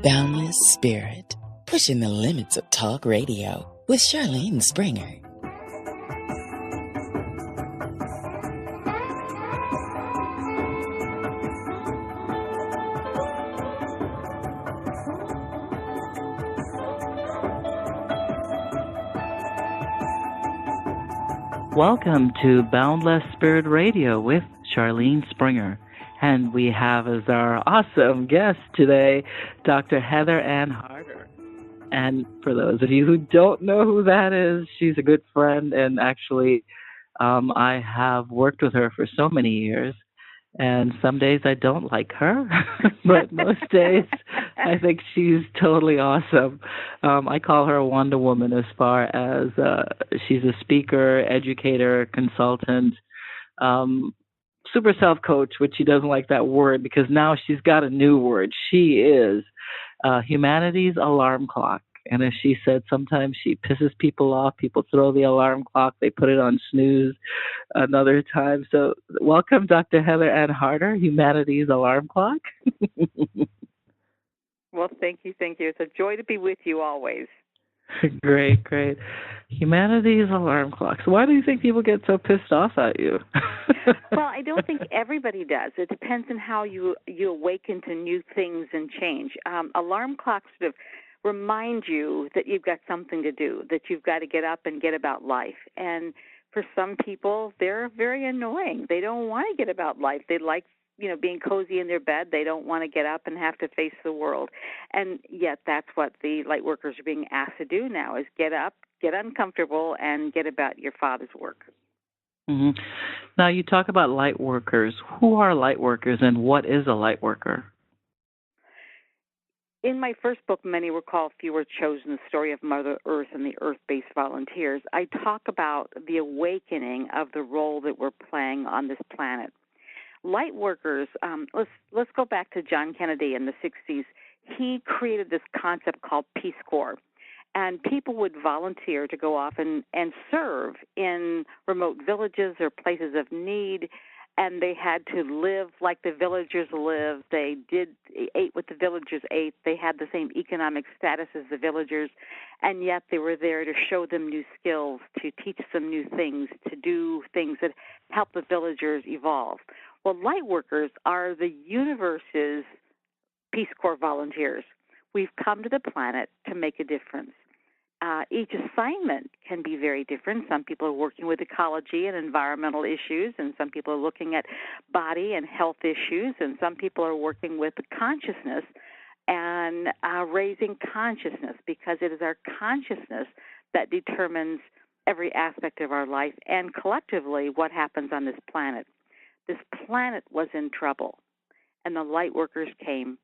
Boundless Spirit, pushing the limits of talk radio with Charlene Springer. Welcome to Boundless Spirit Radio with Charlene Springer. And we have as our awesome guest today, Dr. Heather Ann Harder. And for those of you who don't know who that is, she's a good friend. And actually, I have worked with her for so many years. And some days I don't like her, but most days I think she's totally awesome. I call her a Wonder Woman as far as she's a speaker, educator, consultant, super self-coach, which she doesn't like that word because now she's got a new word. She is humanity's alarm clock. And as she said, sometimes she pisses people off. People throw the alarm clock. They put it on snooze another time. So welcome, Dr. Heather Ann Harder, humanity's alarm clock. Well, thank you. It's a joy to be with you always. Great. Humanity's alarm clock. So why do you think people get so pissed off at you? Well, I don't think everybody does. It depends on how you awaken to new things and change. Alarm clocks sort of remind you that you've got something to do, that you've got to get up and get about life. And for some people, they're very annoying. They don't want to get about life. They like, being cozy in their bed. They don't want to get up and have to face the world. And yet that's what the light workers are being asked to do now, is get up, get uncomfortable, and get about your Father's work. Mm-hmm. Now, you talk about light workers. Who are light workers, and what is a light worker? In my first book, Many Were Called, Few Were Chosen, the story of Mother Earth and the Earth-based volunteers, I talk about the awakening of the role that we're playing on this planet. Light workers, let's go back to John Kennedy in the 60s. He created this concept called Peace Corps, and people would volunteer to go off and serve in remote villages or places of need, and they had to live like the villagers lived. They ate what the villagers ate. They had the same economic status as the villagers, and yet they were there to show them new skills, to teach them new things, to do things that help the villagers evolve. Well, light workers are the universe's Peace Corps volunteers. We've come to the planet to make a difference. Each assignment can be very different. Some people are working with ecology and environmental issues, and some people are looking at body and health issues, and some people are working with consciousness and raising consciousness, because it is our consciousness that determines every aspect of our life and collectively what happens on this planet. This planet was in trouble, and the light workers came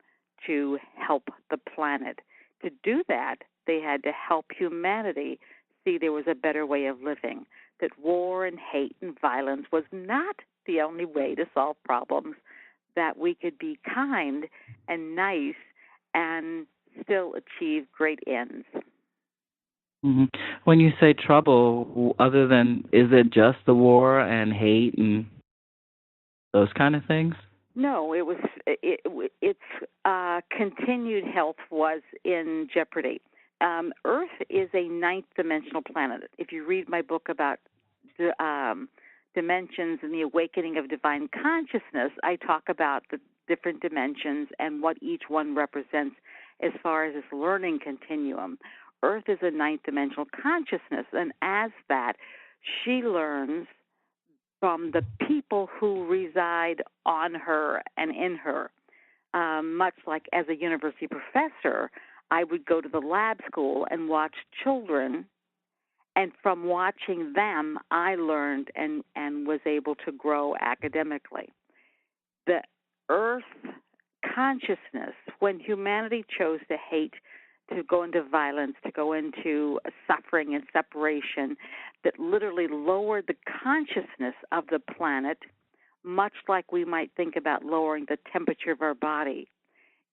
to help the planet. To do that, they had to help humanity see there was a better way of living, that war and hate and violence was not the only way to solve problems, that we could be kind and nice and still achieve great ends. Mm-hmm. When you say trouble, other than, is it just the war and hate and those kind of things? No, its continued health was in jeopardy. Earth is a ninth-dimensional planet. If you read my book about dimensions and the awakening of divine consciousness, I talk about the different dimensions and what each one represents as far as this learning continuum. Earth is a ninth-dimensional consciousness, and as that, she learns from the people who reside on her and in her. Much like as a university professor, I would go to the lab school and watch children, and from watching them, I learned and was able to grow academically. The earth consciousness, when humanity chose to hate, to go into violence, to go into suffering and separation, that literally lowered the consciousness of the planet, much like we might think about lowering the temperature of our body.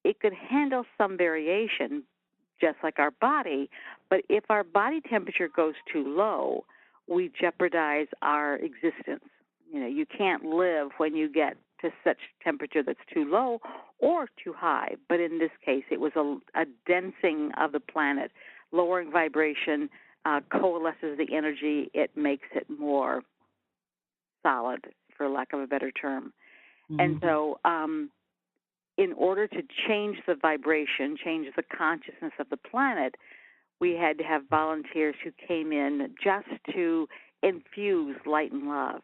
It could handle some variation, just like our body, but if our body temperature goes too low, we jeopardize our existence. You can't live when you get to such temperature that's too low or too high. But in this case, it was a densing of the planet, lowering vibration, coalesces the energy. It makes it more solid, for lack of a better term. Mm-hmm. And so in order to change the vibration, change the consciousness of the planet, we had to have volunteers who came in just to infuse light and love.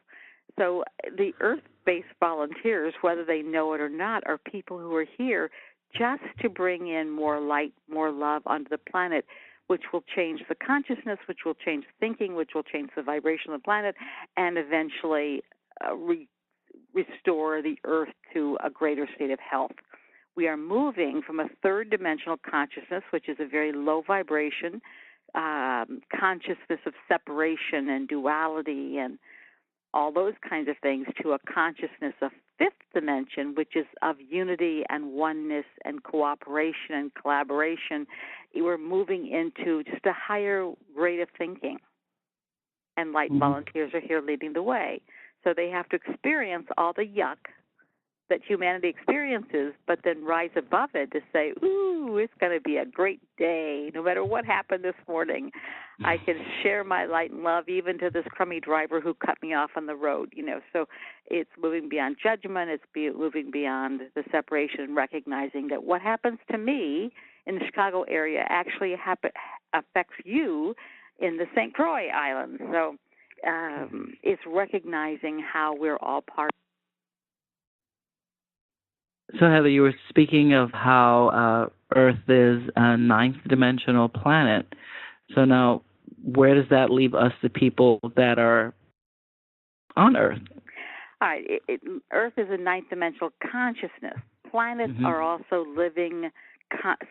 So the Earth-based volunteers, whether they know it or not, are people who are here just to bring in more light, more love onto the planet, which will change the consciousness, which will change thinking, which will change the vibration of the planet, and eventually restore the Earth to a greater state of health. We are moving from a third-dimensional consciousness, which is a very low vibration, consciousness of separation and duality and all those kinds of things, to a consciousness of fifth dimension, which is of unity and oneness and cooperation and collaboration. We're moving into just a higher grade of thinking. And light volunteers are here leading the way. So they have to experience all the yuck that humanity experiences, but then rise above it to say, ooh, it's going to be a great day. No matter what happened this morning, I can share my light and love even to this crummy driver who cut me off on the road. So it's moving beyond judgment. It's moving beyond the separation and recognizing that what happens to me in the Chicago area actually affects you in the St. Croix Islands. So it's recognizing how we're all part. So, Heather, you were speaking of how Earth is a ninth-dimensional planet. So now, where does that leave us, the people that are on Earth? All right. Earth is a ninth-dimensional consciousness. Planets are also living,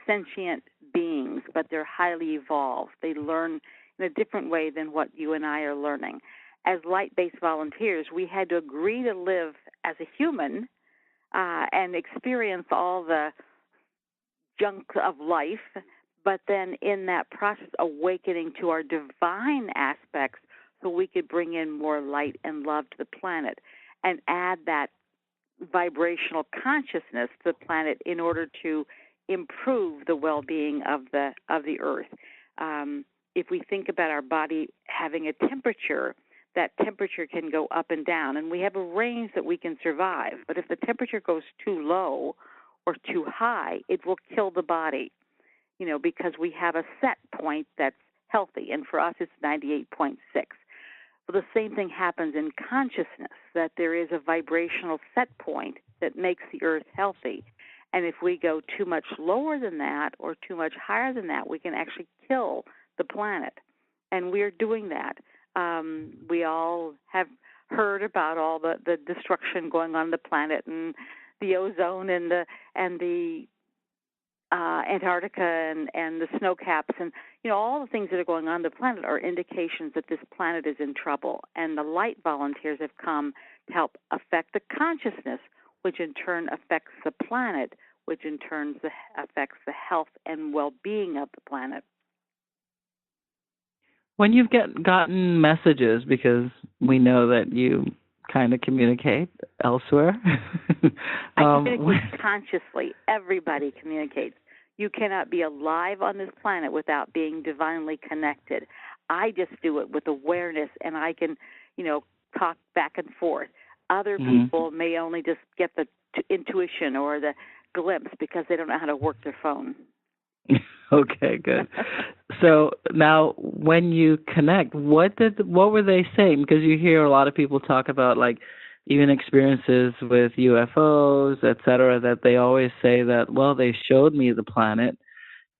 sentient beings, but they're highly evolved. They learn in a different way than what you and I are learning. As light-based volunteers, we had to agree to live as a human and experience all the junk of life, but then in that process awakening to our divine aspects so we could bring in more light and love to the planet and add that vibrational consciousness to the planet in order to improve the well-being of the Earth. If we think about our body having a temperature, that temperature can go up and down, and we have a range that we can survive. But if the temperature goes too low or too high, it will kill the body, because we have a set point that's healthy, and for us it's 98.6. Well, the same thing happens in consciousness, that there is a vibrational set point that makes the Earth healthy. And if we go too much lower than that or too much higher than that, we can actually kill the planet. And we're doing that. We all have heard about all the destruction going on the planet and the ozone and the Antarctica and the snow caps and all the things that are going on the planet are indications that this planet is in trouble. And the light volunteers have come to help affect the consciousness, which in turn affects the planet, which in turn affects the health and well-being of the planet. When you've gotten messages, because we know that you kind of communicate elsewhere. I communicate consciously. Everybody communicates. You cannot be alive on this planet without being divinely connected. I just do it with awareness, and I can, talk back and forth. Other people may only just get the intuition or the glimpse because they don't know how to work their phone. Okay, good. So now when you connect, what were they saying? Because you hear a lot of people talk about even experiences with UFOs, et cetera, that they always say that, well, they showed me the planet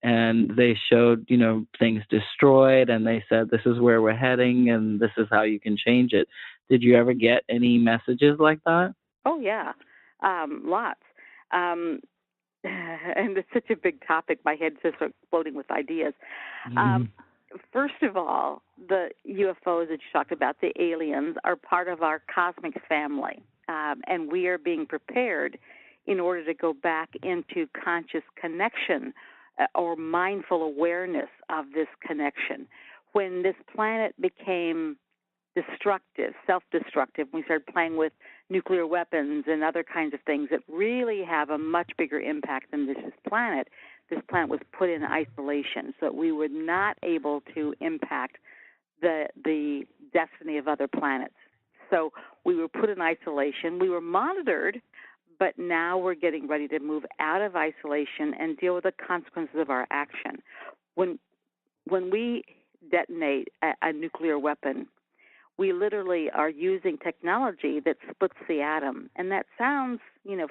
and they showed, things destroyed and they said this is where we're heading and this is how you can change it. Did you ever get any messages like that? Oh, yeah, lots. And it's such a big topic, my head's just exploding with ideas. First of all, the UFOs that you talked about, the aliens, are part of our cosmic family, and we are being prepared in order to go back into conscious connection or mindful awareness of this connection. When this planet became destructive, self-destructive, we started playing with nuclear weapons and other kinds of things that really have a much bigger impact than this planet was put in isolation so that we were not able to impact the destiny of other planets. So we were put in isolation. We were monitored, but now we're getting ready to move out of isolation and deal with the consequences of our action. When we detonate a nuclear weapon, we literally are using technology that splits the atom. And that sounds,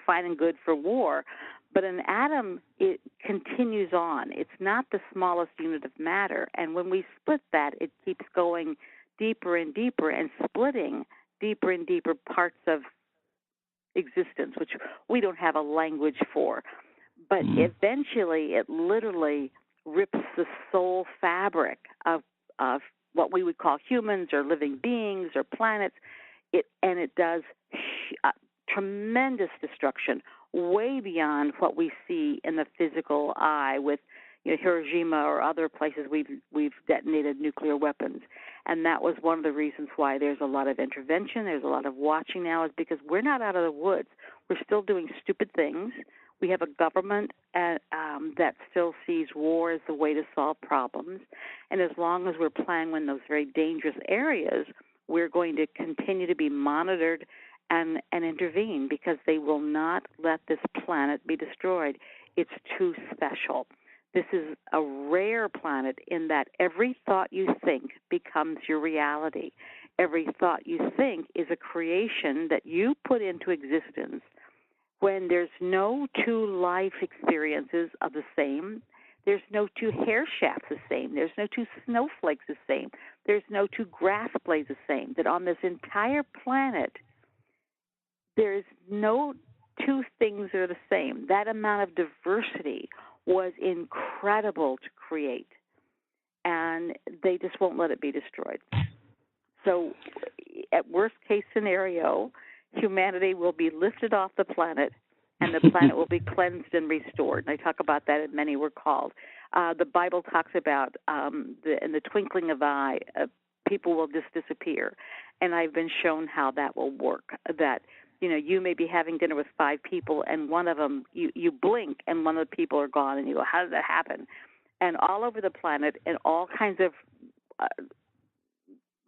fine and good for war, but an atom, it continues on. It's not the smallest unit of matter. And when we split that, it keeps going deeper and deeper and splitting deeper and deeper parts of existence, which we don't have a language for. But eventually, it literally rips the soul fabric of what we would call humans or living beings or planets, and it does tremendous destruction, way beyond what we see in the physical eye with Hiroshima or other places we've detonated nuclear weapons. And that was one of the reasons why there's a lot of intervention, there's a lot of watching now, is because we're not out of the woods. We're still doing stupid things. We have a government that still sees war as the way to solve problems. And as long as we're playing in those very dangerous areas, we're going to continue to be monitored and intervene, because they will not let this planet be destroyed. It's too special. This is a rare planet in that every thought you think becomes your reality. Every thought you think is a creation that you put into existence. When there's no two life experiences of the same, there's no two hair shafts the same, there's no two snowflakes the same, there's no two grass blades the same, that on this entire planet, there's no two things that are the same. That amount of diversity was incredible to create, and they just won't let it be destroyed. So at worst case scenario, humanity will be lifted off the planet, and the planet will be cleansed and restored. And I talk about that in Many Were Called. The Bible talks about in the twinkling of an eye, people will just disappear. And I've been shown how that will work, that you may be having dinner with 5 people, and one of them, you blink, and one of the people are gone, and you go, how did that happen? And all over the planet, in all kinds of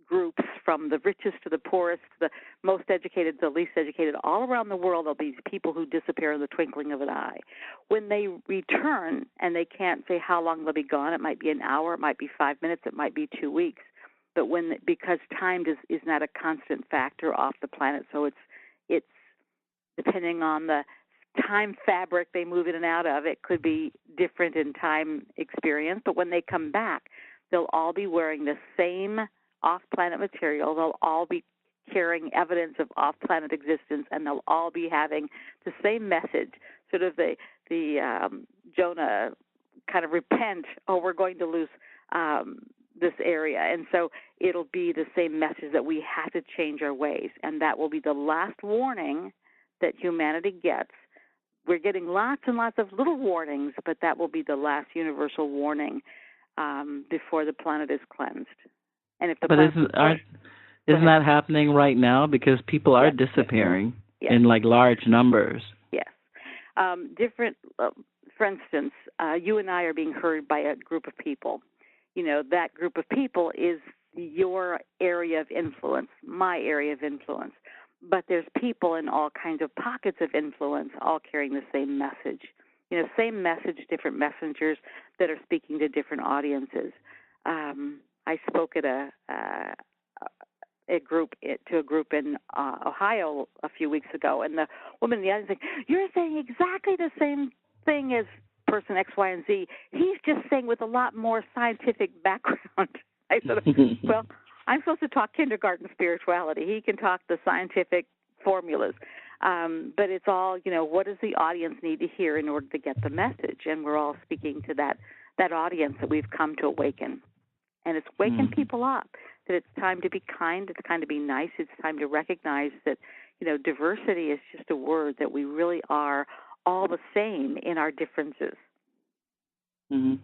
groups, from the richest to the poorest, the most educated to the least educated, all around the world, there'll be people who disappear in the twinkling of an eye. When they return, and they can't say how long they'll be gone, it might be an hour, it might be 5 minutes, it might be 2 weeks, but because time is not a constant factor off the planet, so it's depending on the time fabric they move in and out of, it could be different in time experience. But when they come back, they'll all be wearing the same off-planet material. They'll all be carrying evidence of off-planet existence, and they'll all be having the same message, sort of the Jonah kind of repent, we're going to lose this area. And so it'll be the same message that we have to change our ways, and that will be the last warning that humanity gets. We're getting lots and lots of little warnings, but that will be the last universal warning before the planet is cleansed. And if the isn't that happening right now? Because people are disappearing in large numbers. Yes. For instance, you and I are being heard by a group of people. That group of people is your area of influence, my area of influence. But there's people in all kinds of pockets of influence all carrying the same message. Same message, different messengers that are speaking to different audiences. I spoke at a group in Ohio a few weeks ago, and the woman in the audience said, "You're saying exactly the same thing as person X, Y, and Z. He's just saying with a lot more scientific background." I said, "Well, I'm supposed to talk kindergarten spirituality. He can talk the scientific formulas. But it's all, what does the audience need to hear in order to get the message? And we're all speaking to that audience that we've come to awaken. And it's waking people up, that it's time to be kind, it's time to be nice, it's time to recognize that, diversity is just a word, that we really are all the same in our differences. Mm-hmm.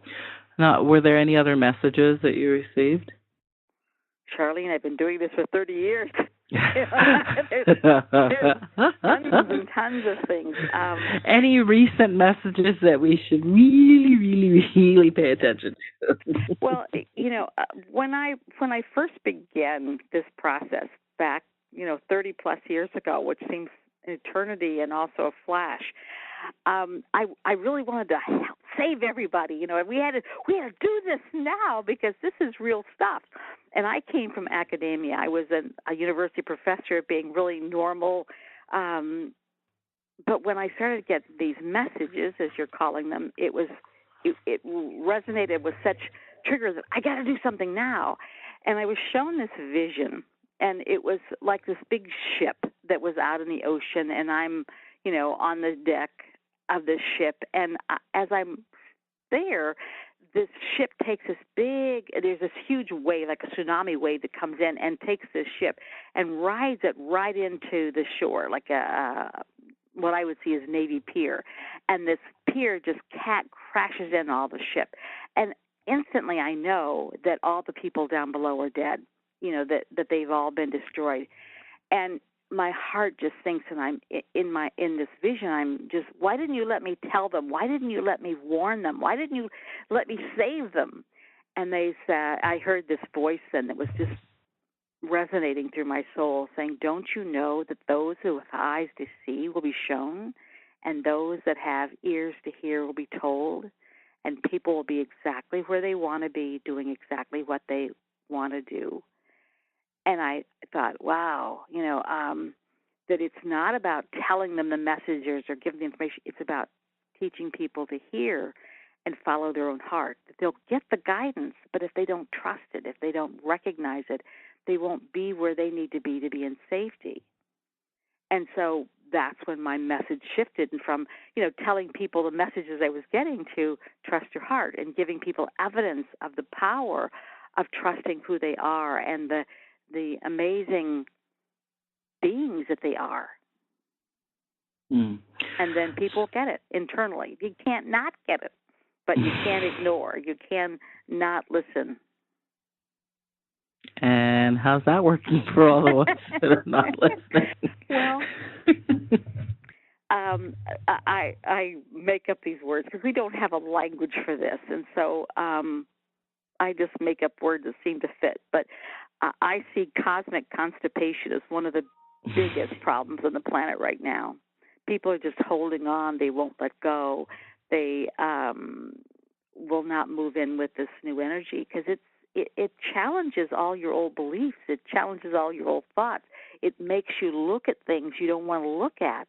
Now, were there any other messages that you received? Charlene, I've been doing this for 30 years. there's tons and tons of things. Any recent messages that we should really pay attention to? Well, when I first began this process back, 30 plus years ago, which seems an eternity and also a flash, I really wanted to help save everybody. We had to do this now because this is real stuff. And I came from academia. I was a university professor, being really normal. But when I started to get these messages, as you're calling them, it resonated with such triggers that I got to do something now. And I was shown this vision, and it was like this big ship that was out in the ocean, and I'm, on the deck of this ship. And as I'm there, this ship takes there's this huge wave, like a tsunami wave that comes in and takes this ship and rides it right into the shore, like what I would see as Navy pier. And this pier just crashes in all the ship. And instantly I know that all the people down below are dead, that they've all been destroyed. And my heart just sinks, and I'm in this vision. I'm just, why didn't you let me tell them? Why didn't you let me warn them? Why didn't you let me save them? And they said, I heard this voice then that was just resonating through my soul, saying, don't you know that those who have eyes to see will be shown, and those that have ears to hear will be told, and people will be exactly where they want to be, doing exactly what they want to do. And I thought, wow, that it's not about telling them the messages or giving the information. It's about teaching people to hear and follow their own heart. That they'll get the guidance, but if they don't trust it, if they don't recognize it, they won't be where they need to be in safety. And so that's when my message shifted, and from, telling people the messages I was getting to trust your heart, and giving people evidence of the power of trusting who they are and the amazing beings that they are. And then people get it internally. You can't not get it, but you can't ignore. You can not listen. And how's that working for all of us that are not listening? Well, I make up these words because we don't have a language for this, and so I just make up words that seem to fit. But I see cosmic constipation as one of the biggest problems on the planet right now. People are just holding on. They won't let go. They will not move in with this new energy because it challenges all your old beliefs. It challenges all your old thoughts. It makes you look at things you don't want to look at.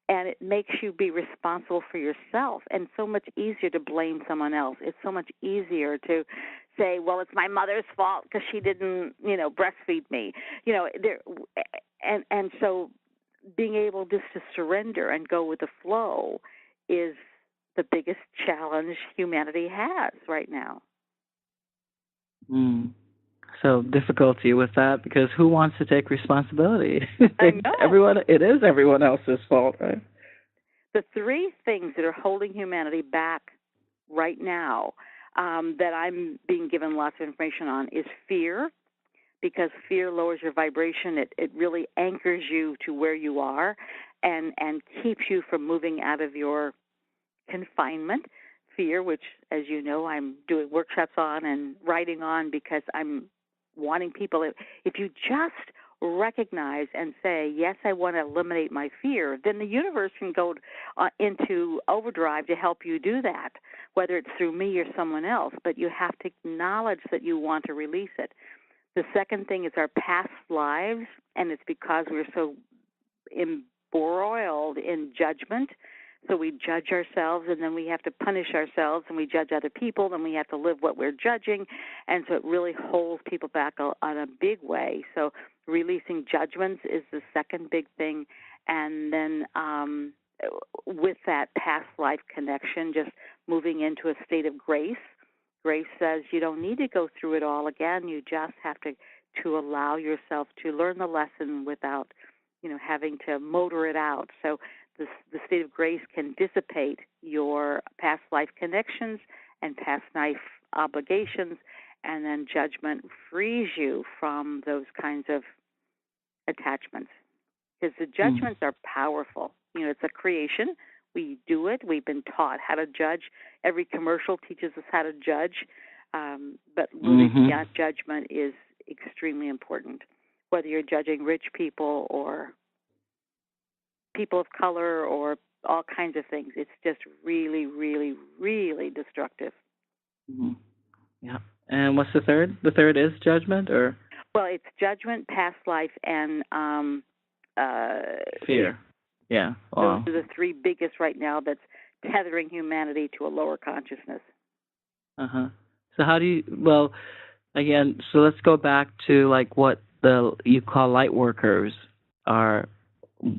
And it makes you be responsible for yourself, and so much easier to blame someone else. It's so much easier to say, well, it's my mother's fault because she didn't, breastfeed me. And so being able just to surrender and go with the flow is the biggest challenge humanity has right now. So difficulty with that, because who wants to take responsibility? I know. It is everyone else's fault, right? The three things that are holding humanity back right now that I'm being given lots of information on is fear, because fear lowers your vibration. It really anchors you to where you are and keeps you from moving out of your confinement. Fear, which, as you know, I'm doing workshops on and writing on because I'm wanting people, if you just recognize and say, yes, I want to eliminate my fear, then the universe can go into overdrive to help you do that, whether it's through me or someone else. But you have to acknowledge that you want to release it. The second thing is our past lives, and it's because we're so embroiled in judgment. So we judge ourselves, and then we have to punish ourselves, and we judge other people, then we have to live what we're judging, and so it really holds people back on a big way. So releasing judgments is the second big thing, and then with that past life connection, just moving into a state of grace. Grace says you don't need to go through it all again. You just have to allow yourself to learn the lesson without, having to motor it out. So the state of grace can dissipate your past life connections and past life obligations and then judgment frees you from those kinds of attachments. Because the judgments are powerful. It's a creation. We do it. We've been taught how to judge. Every commercial teaches us how to judge. But really, that judgment is extremely important. Whether you're judging rich people or people of color or all kinds of things, it's just really, really, really destructive. Mm-hmm. Yeah. And what's the third? The third is judgment, or? Well, it's judgment, past life, and fear. Yeah. Wow. Those are the three biggest right now that's tethering humanity to a lower consciousness. Uh-huh. So how do you, well, again, so let's go back to like what you call light workers are.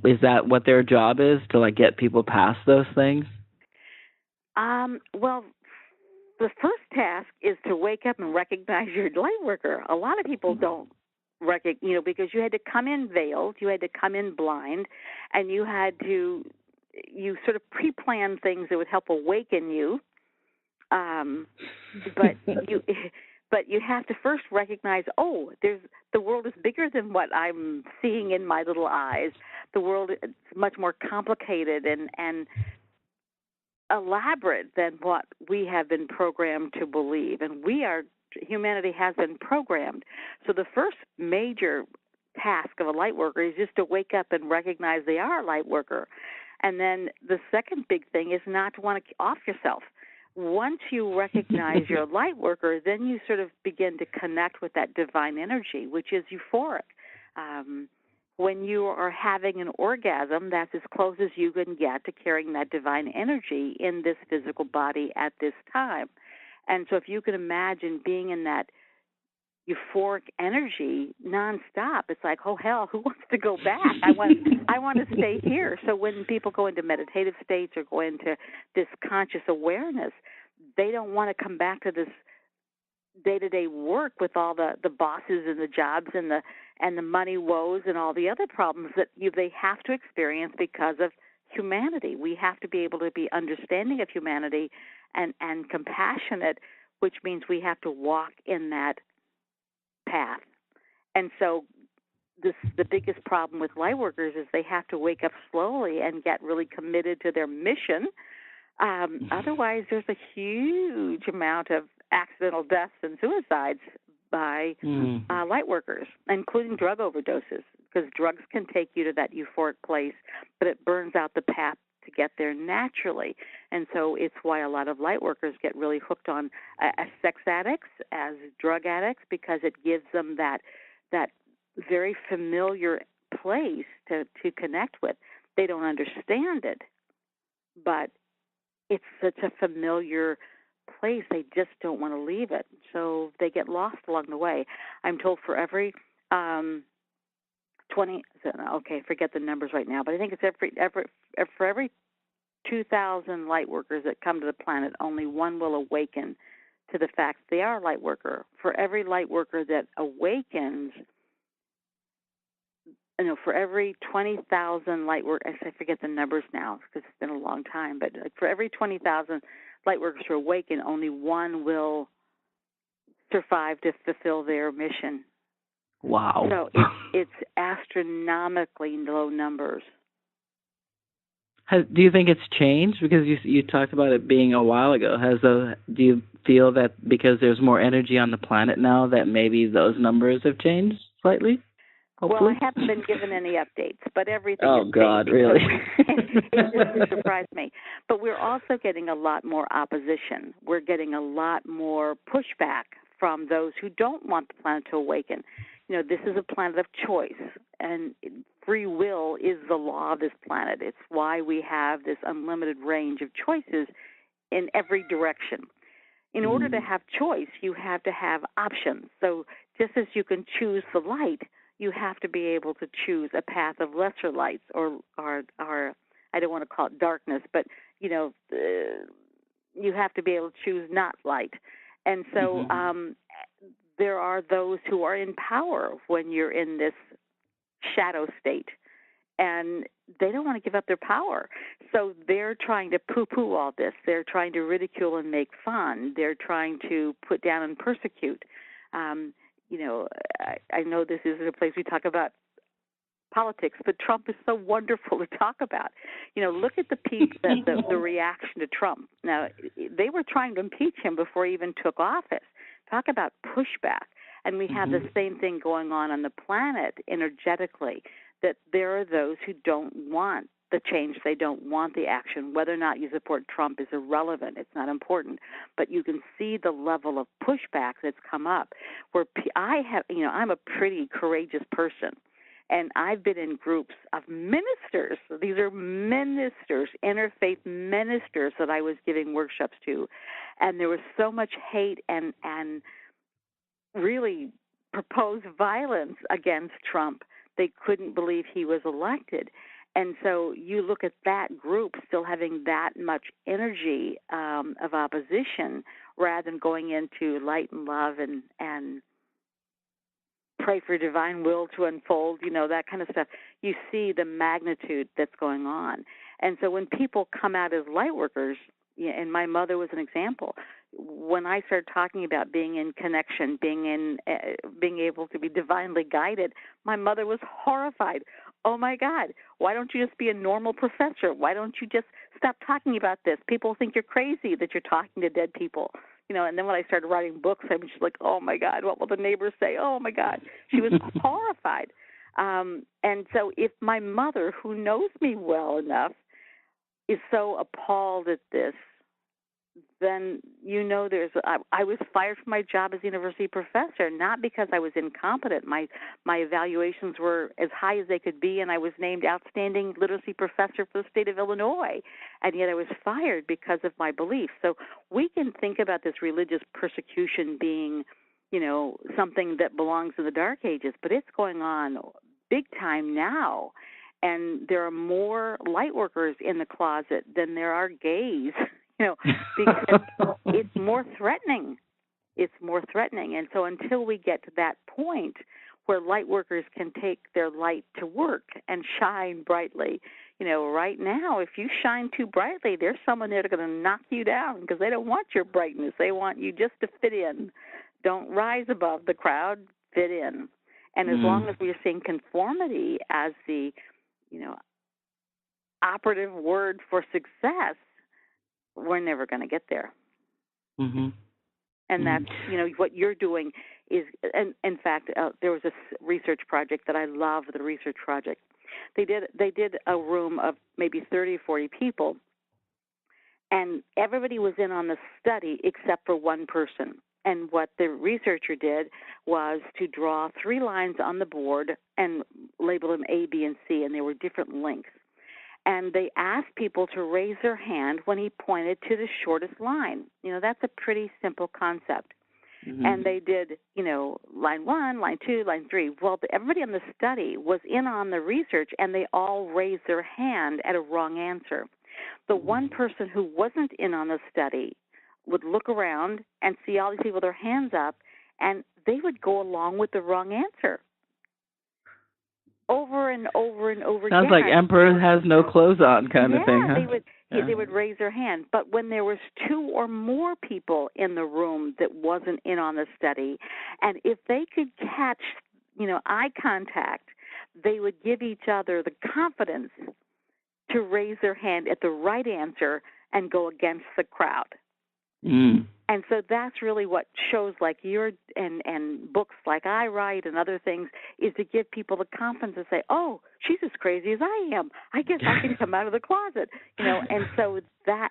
Is that what their job is, to like get people past those things? Well, the first task is to wake up and recognize your light worker. A lot of people don't recognize, because you had to come in veiled, you had to come in blind, and you sort of pre-planned things that would help awaken you. But you have to first recognize, the world is bigger than what I'm seeing in my little eyes. The world is much more complicated and elaborate than what we have been programmed to believe. And humanity has been programmed. So the first major task of a light worker is just to wake up and recognize they are a light worker. And then the second big thing is not to want to off yourself. Once you recognize you're a light worker, then you sort of begin to connect with that divine energy, which is euphoric. When you are having an orgasm, that's as close as you can get to carrying that divine energy in this physical body at this time. And so if you can imagine being in that euphoric energy nonstop, it's like, oh hell, who wants to go back? I want to stay here. So when people go into meditative states or go into this conscious awareness, they don't want to come back to this day-to-day work with all the bosses and the jobs and the money woes and all the other problems that they have to experience because of humanity. We have to be able to be understanding of humanity and compassionate, which means we have to walk in that path. And so the biggest problem with light workers is they have to wake up slowly and get really committed to their mission. Otherwise, there's a huge amount of accidental deaths and suicides by light workers, including drug overdoses, because drugs can take you to that euphoric place, but it burns out the path to get there naturally. And so it's why a lot of light workers get really hooked on as sex addicts, as drug addicts, because it gives them that very familiar place to connect with. They don't understand it, but it's such a familiar place, they just don't want to leave it. So they get lost along the way. I'm told for every forget the numbers right now, but I think it's for every 2,000 light workers that come to the planet, only one will awaken to the fact they are a light worker. For every light worker that awakens, for every 20,000 light workers, I forget the numbers now because it's been a long time, but for every 20,000 light workers who awaken, only one will survive to fulfill their mission. Wow. So it's astronomically low numbers. Do you think it's changed? Because you talked about it being a while ago. Do you feel that because there's more energy on the planet now that maybe those numbers have changed slightly? Hopefully? Well, I haven't been given any updates, but everything Oh, is God, changing. really? It just surprised me. But we're also getting a lot more opposition. We're getting a lot more pushback from those who don't want the planet to awaken. This is a planet of choice, and free will is the law of this planet. It's why we have this unlimited range of choices in every direction. In order to have choice, you have to have options. So just as you can choose the light, you have to be able to choose a path of lesser lights or I don't want to call it darkness, but, you have to be able to choose not light. And so there are those who are in power when you're in this shadow state. and they don't want to give up their power. So they're trying to poo-poo all this. They're trying to ridicule and make fun. They're trying to put down and persecute. I know this isn't a place we talk about politics, but Trump is so wonderful to talk about. Look at the reaction to Trump. Now, they were trying to impeach him before he even took office. Talk about pushback. And we have the same thing going on the planet energetically, that there are those who don't want the change. They don't want the action. Whether or not you support Trump is irrelevant. It's not important. But you can see the level of pushback that's come up where I'm a pretty courageous person. And I've been in groups of ministers. These are ministers, interfaith ministers that I was giving workshops to. And there was so much hate and really proposed violence against Trump. They couldn't believe he was elected. And so you look at that group still having that much energy of opposition rather than going into light and love and pray for divine will to unfold, that kind of stuff. You see the magnitude that's going on. And so when people come out as light workers, and my mother was an example, when I started talking about being in connection, being able to be divinely guided, my mother was horrified. Oh, my God, why don't you just be a normal professor? Why don't you just stop talking about this? People think you're crazy that you're talking to dead people. And then when I started writing books, I was just like, oh, my God, what will the neighbors say? Oh, my God. She was horrified. And so if my mother, who knows me well enough, is so appalled at this, then I was fired from my job as a university professor, not because I was incompetent. My evaluations were as high as they could be, and I was named outstanding literacy professor for the state of Illinois, and yet I was fired because of my beliefs. So we can think about this religious persecution being, something that belongs in the Dark Ages, but it's going on big time now, and there are more light workers in the closet than there are gays. Because it's more threatening. It's more threatening. And so until we get to that point where light workers can take their light to work and shine brightly, right now, if you shine too brightly, there's someone there that's going to knock you down because they don't want your brightness. They want you just to fit in. Don't rise above the crowd, fit in. And as long as we're seeing conformity as the, operative word for success, we're never going to get there. And that's, what you're doing is, and in fact, there was a research project that I love, the research project. They did a room of maybe 30 or 40 people, and everybody was in on the study except for one person. And what the researcher did was to draw 3 lines on the board and label them A, B, and C, and they were different lengths. And they asked people to raise their hand when he pointed to the shortest line. That's a pretty simple concept. And they did, line 1, line 2, line 3. Well, everybody on the study was in on the research, and they all raised their hand at a wrong answer. The one person who wasn't in on the study would look around and see all these people with their hands up, and they would go along with the wrong answer. Over and over and over again. Sounds like Emperor has no clothes on kind of thing, huh? They would raise their hand. But when there was 2 or more people in the room that wasn't in on the study, and if they could catch, eye contact, they would give each other the confidence to raise their hand at the right answer and go against the crowd. And so that's really what shows like your and books like I write and other things is to give people the confidence to say, oh, she's as crazy as I am. I guess I can come out of the closet. And so that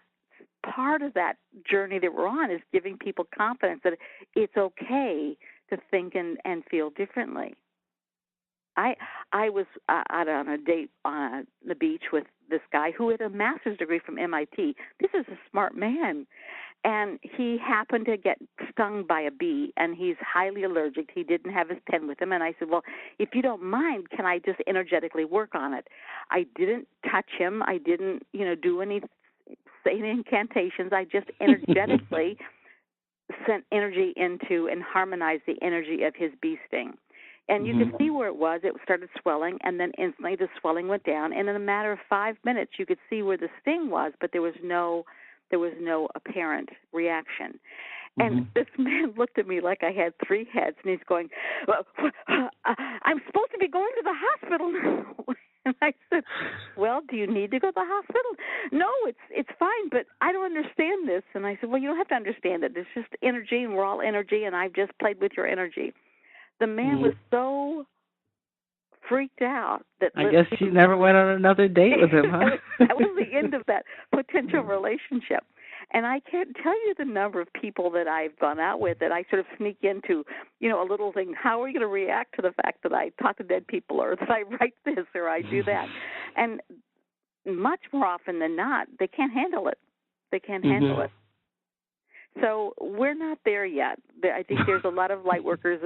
part of that journey that we're on is giving people confidence that it's okay to think and feel differently. I was out on a date on the beach with this guy who had a master's degree from MIT. This is a smart man. And he happened to get stung by a bee, and he's highly allergic. He didn't have his pen with him. And I said, well, if you don't mind, can I just energetically work on it? I didn't touch him. I didn't, say any incantations. I just energetically sent energy into and harmonized the energy of his bee sting. And you could see where it was. It started swelling, and then instantly the swelling went down. And in a matter of 5 minutes, you could see where the sting was, but there was no apparent reaction. And this man looked at me like I had 3 heads, and he's going, well, I'm supposed to be going to the hospital now. And I said, well, do you need to go to the hospital? No, it's fine, but I don't understand this. And I said, well, you don't have to understand it. It's just energy, and we're all energy, and I've just played with your energy. The man was so freaked out that I guess she never went on another date with him, huh? That was the end of that potential relationship. And I can't tell you the number of people that I've gone out with that I sort of sneak into, a little thing. How are you going to react to the fact that I talk to dead people, or that I write this, or I do that? And much more often than not, they can't handle it. They can't handle it. So we're not there yet. I think there's a lot of light workers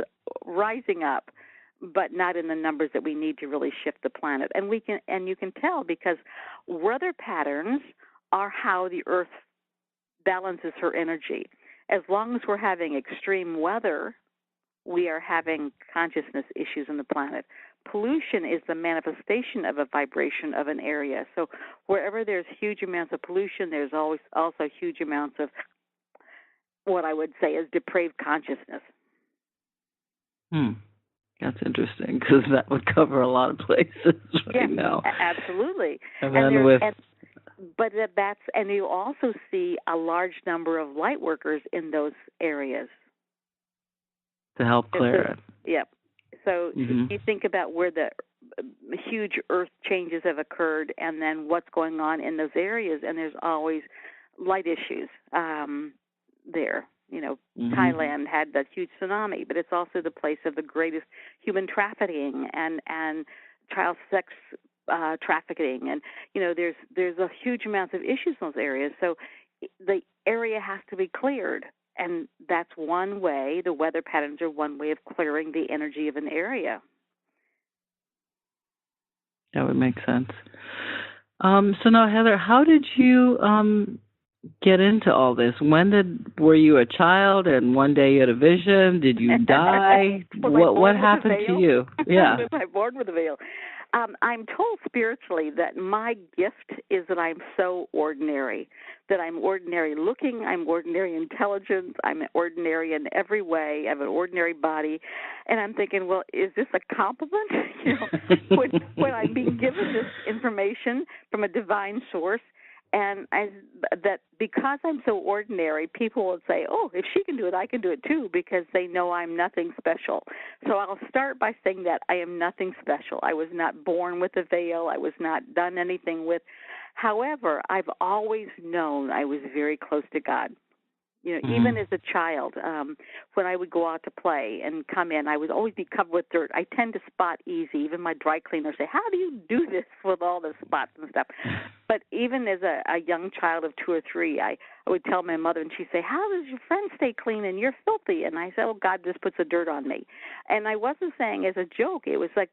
rising up, but not in the numbers that we need to really shift the planet. And you can tell because weather patterns are how the Earth balances her energy. As long as we're having extreme weather, we are having consciousness issues on the planet. Pollution is the manifestation of a vibration of an area. So wherever there's huge amounts of pollution, there's always also huge amounts of what I would say is depraved consciousness. That's interesting, because that would cover a lot of places now. Absolutely. And then and you also see a large number of light workers in those areas to help clear it. Yep. So you think about where the huge earth changes have occurred, and then what's going on in those areas, and there's always light issues there. Thailand had that huge tsunami, but it's also the place of the greatest human trafficking and child sex trafficking, and there's a huge amount of issues in those areas. So the area has to be cleared, and that's one way. The weather patterns are one way of clearing the energy of an area. That would make sense. So now, Heather, how did you get into all this? Were you a child and one day you had a vision? Did you die? What happened to you? Yeah. Was I born with a veil? I'm told spiritually that my gift is that I'm so ordinary, that I'm ordinary looking, I'm ordinary intelligent, I'm ordinary in every way, I have an ordinary body. And I'm thinking, well, is this a compliment? When I'm being given this information from a divine source, and that because I'm so ordinary, people will say, oh, if she can do it, I can do it too, because they know I'm nothing special. So I'll start by saying that I am nothing special. I was not born with a veil. I was not done anything with. However, I've always known I was very close to God. Even as a child, when I would go out to play and come in, I would always be covered with dirt. I tend to spot easy. Even my dry cleaner say, how do you do this with all the spots and stuff? But even as a young child of 2 or 3, I would tell my mother, and she'd say, how does your friend stay clean and you're filthy? And I said, oh, God just puts the dirt on me. And I wasn't saying as a joke. It was like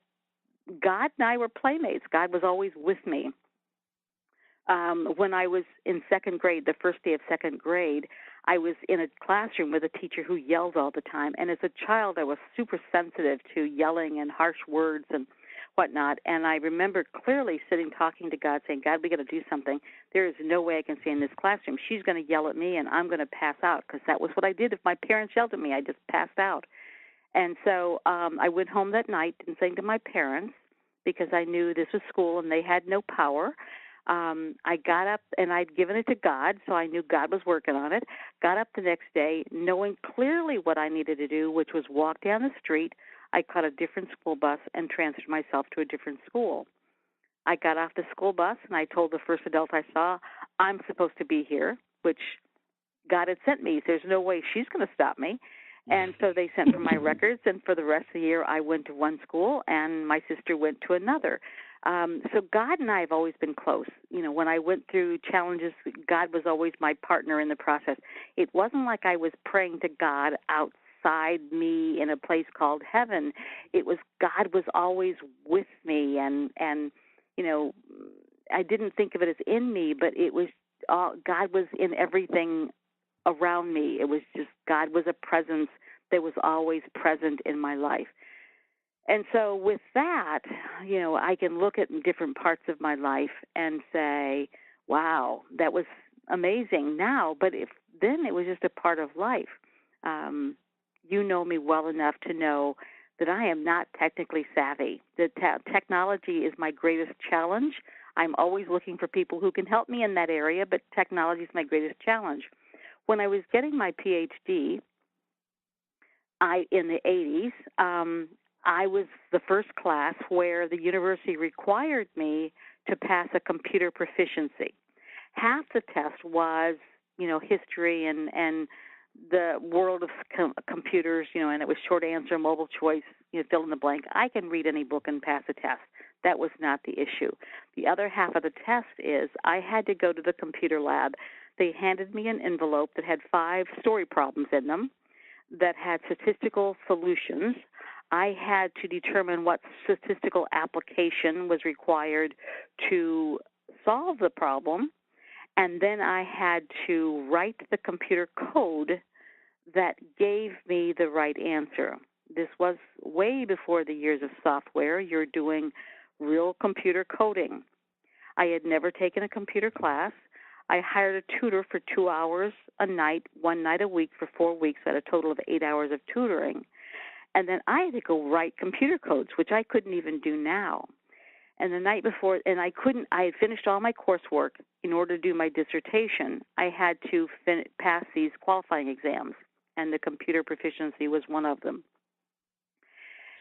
God and I were playmates. God was always with me. When I was in 2nd grade, the first day of 2nd grade, I was in a classroom with a teacher who yelled all the time. And as a child, I was super sensitive to yelling and harsh words and whatnot. And I remember clearly sitting talking to God, saying, God, we got to do something. There is no way I can stay in this classroom. She's going to yell at me, and I'm going to pass out, because that was what I did. If my parents yelled at me, I just passed out. And so I went home that night and saying to my parents, because I knew this was school and they had no power, I got up, and I'd given it to God, so I knew God was working on it. Got up the next day knowing clearly what I needed to do, which was walk down the street. I caught a different school bus and transferred myself to a different school. I got off the school bus, and I told the first adult I saw, I'm supposed to be here, which God had sent me. There's no way she's going to stop me. And so they sent for my records, and for the rest of the year, I went to one school, and my sister went to another. So God and I have always been close. When I went through challenges, God was always my partner in the process. It wasn't like I was praying to God outside me in a place called heaven. It was God was always with me, and I didn't think of it as in me, but it was God was in everything around me. It was just God was a presence that was always present in my life. And so with that, I can look at different parts of my life and say, wow, that was amazing now, but if then it was just a part of life. You know me well enough to know that I am not technically savvy. The technology is my greatest challenge. I'm always looking for people who can help me in that area, but technology is my greatest challenge. When I was getting my PhD, in the 80s, I was the first class where the university required me to pass a computer proficiency. Half the test was, history and the world of computers, and it was short answer, multiple choice, fill in the blank. I can read any book and pass a test. That was not the issue. The other half of the test is I had to go to the computer lab. They handed me an envelope that had 5 story problems in them that had statistical solutions. I had to determine what statistical application was required to solve the problem, and then I had to write the computer code that gave me the right answer. This was way before the years of software. You're doing real computer coding. I had never taken a computer class. I hired a tutor for 2 hours a night, 1 night a week for 4 weeks, at a total of 8 hours of tutoring. And then I had to go write computer codes, which I couldn't even do now. And the night before, I had finished all my coursework. In order to do my dissertation, I had to pass these qualifying exams, and the computer proficiency was one of them.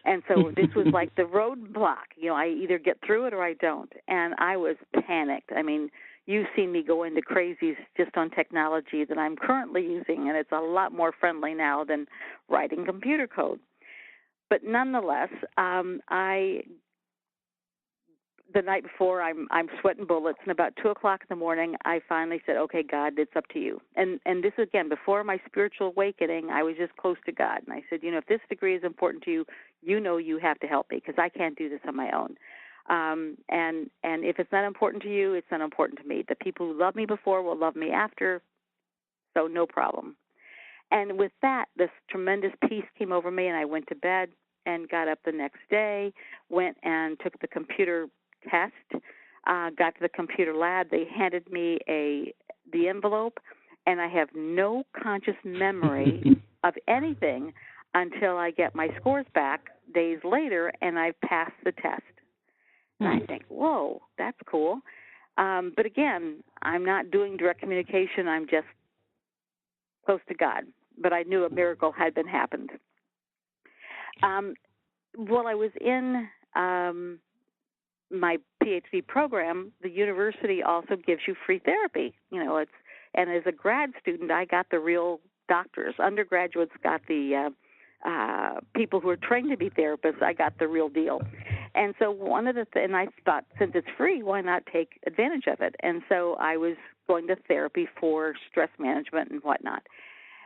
And so this was like the roadblock. I either get through it or I don't. And I was panicked. I mean, you've seen me go into crazies just on technology that I'm currently using, and it's a lot more friendly now than writing computer code. But nonetheless, the night before, I'm sweating bullets, and about 2 o'clock in the morning, I finally said, okay, God, it's up to you. And this, again, before my spiritual awakening, I was just close to God. And I said, if this degree is important to you, you have to help me, because I can't do this on my own. And if it's not important to you, it's not important to me. The people who loved me before will love me after, so no problem. And with that, this tremendous peace came over me, and I went to bed and got up the next day, went and took the computer test, got to the computer lab. They handed me the envelope, and I have no conscious memory of anything until I get my scores back days later, and I've passed the test. And I think, whoa, that's cool. But again, I'm not doing direct communication. I'm just close to God. But I knew a miracle had been happened. While I was in my PhD program, the university also gives you free therapy. And as a grad student, I got the real doctors. Undergraduates got the people who are trained to be therapists. I got the real deal. And so and I thought, since it's free, why not take advantage of it? And so I was going to therapy for stress management and whatnot.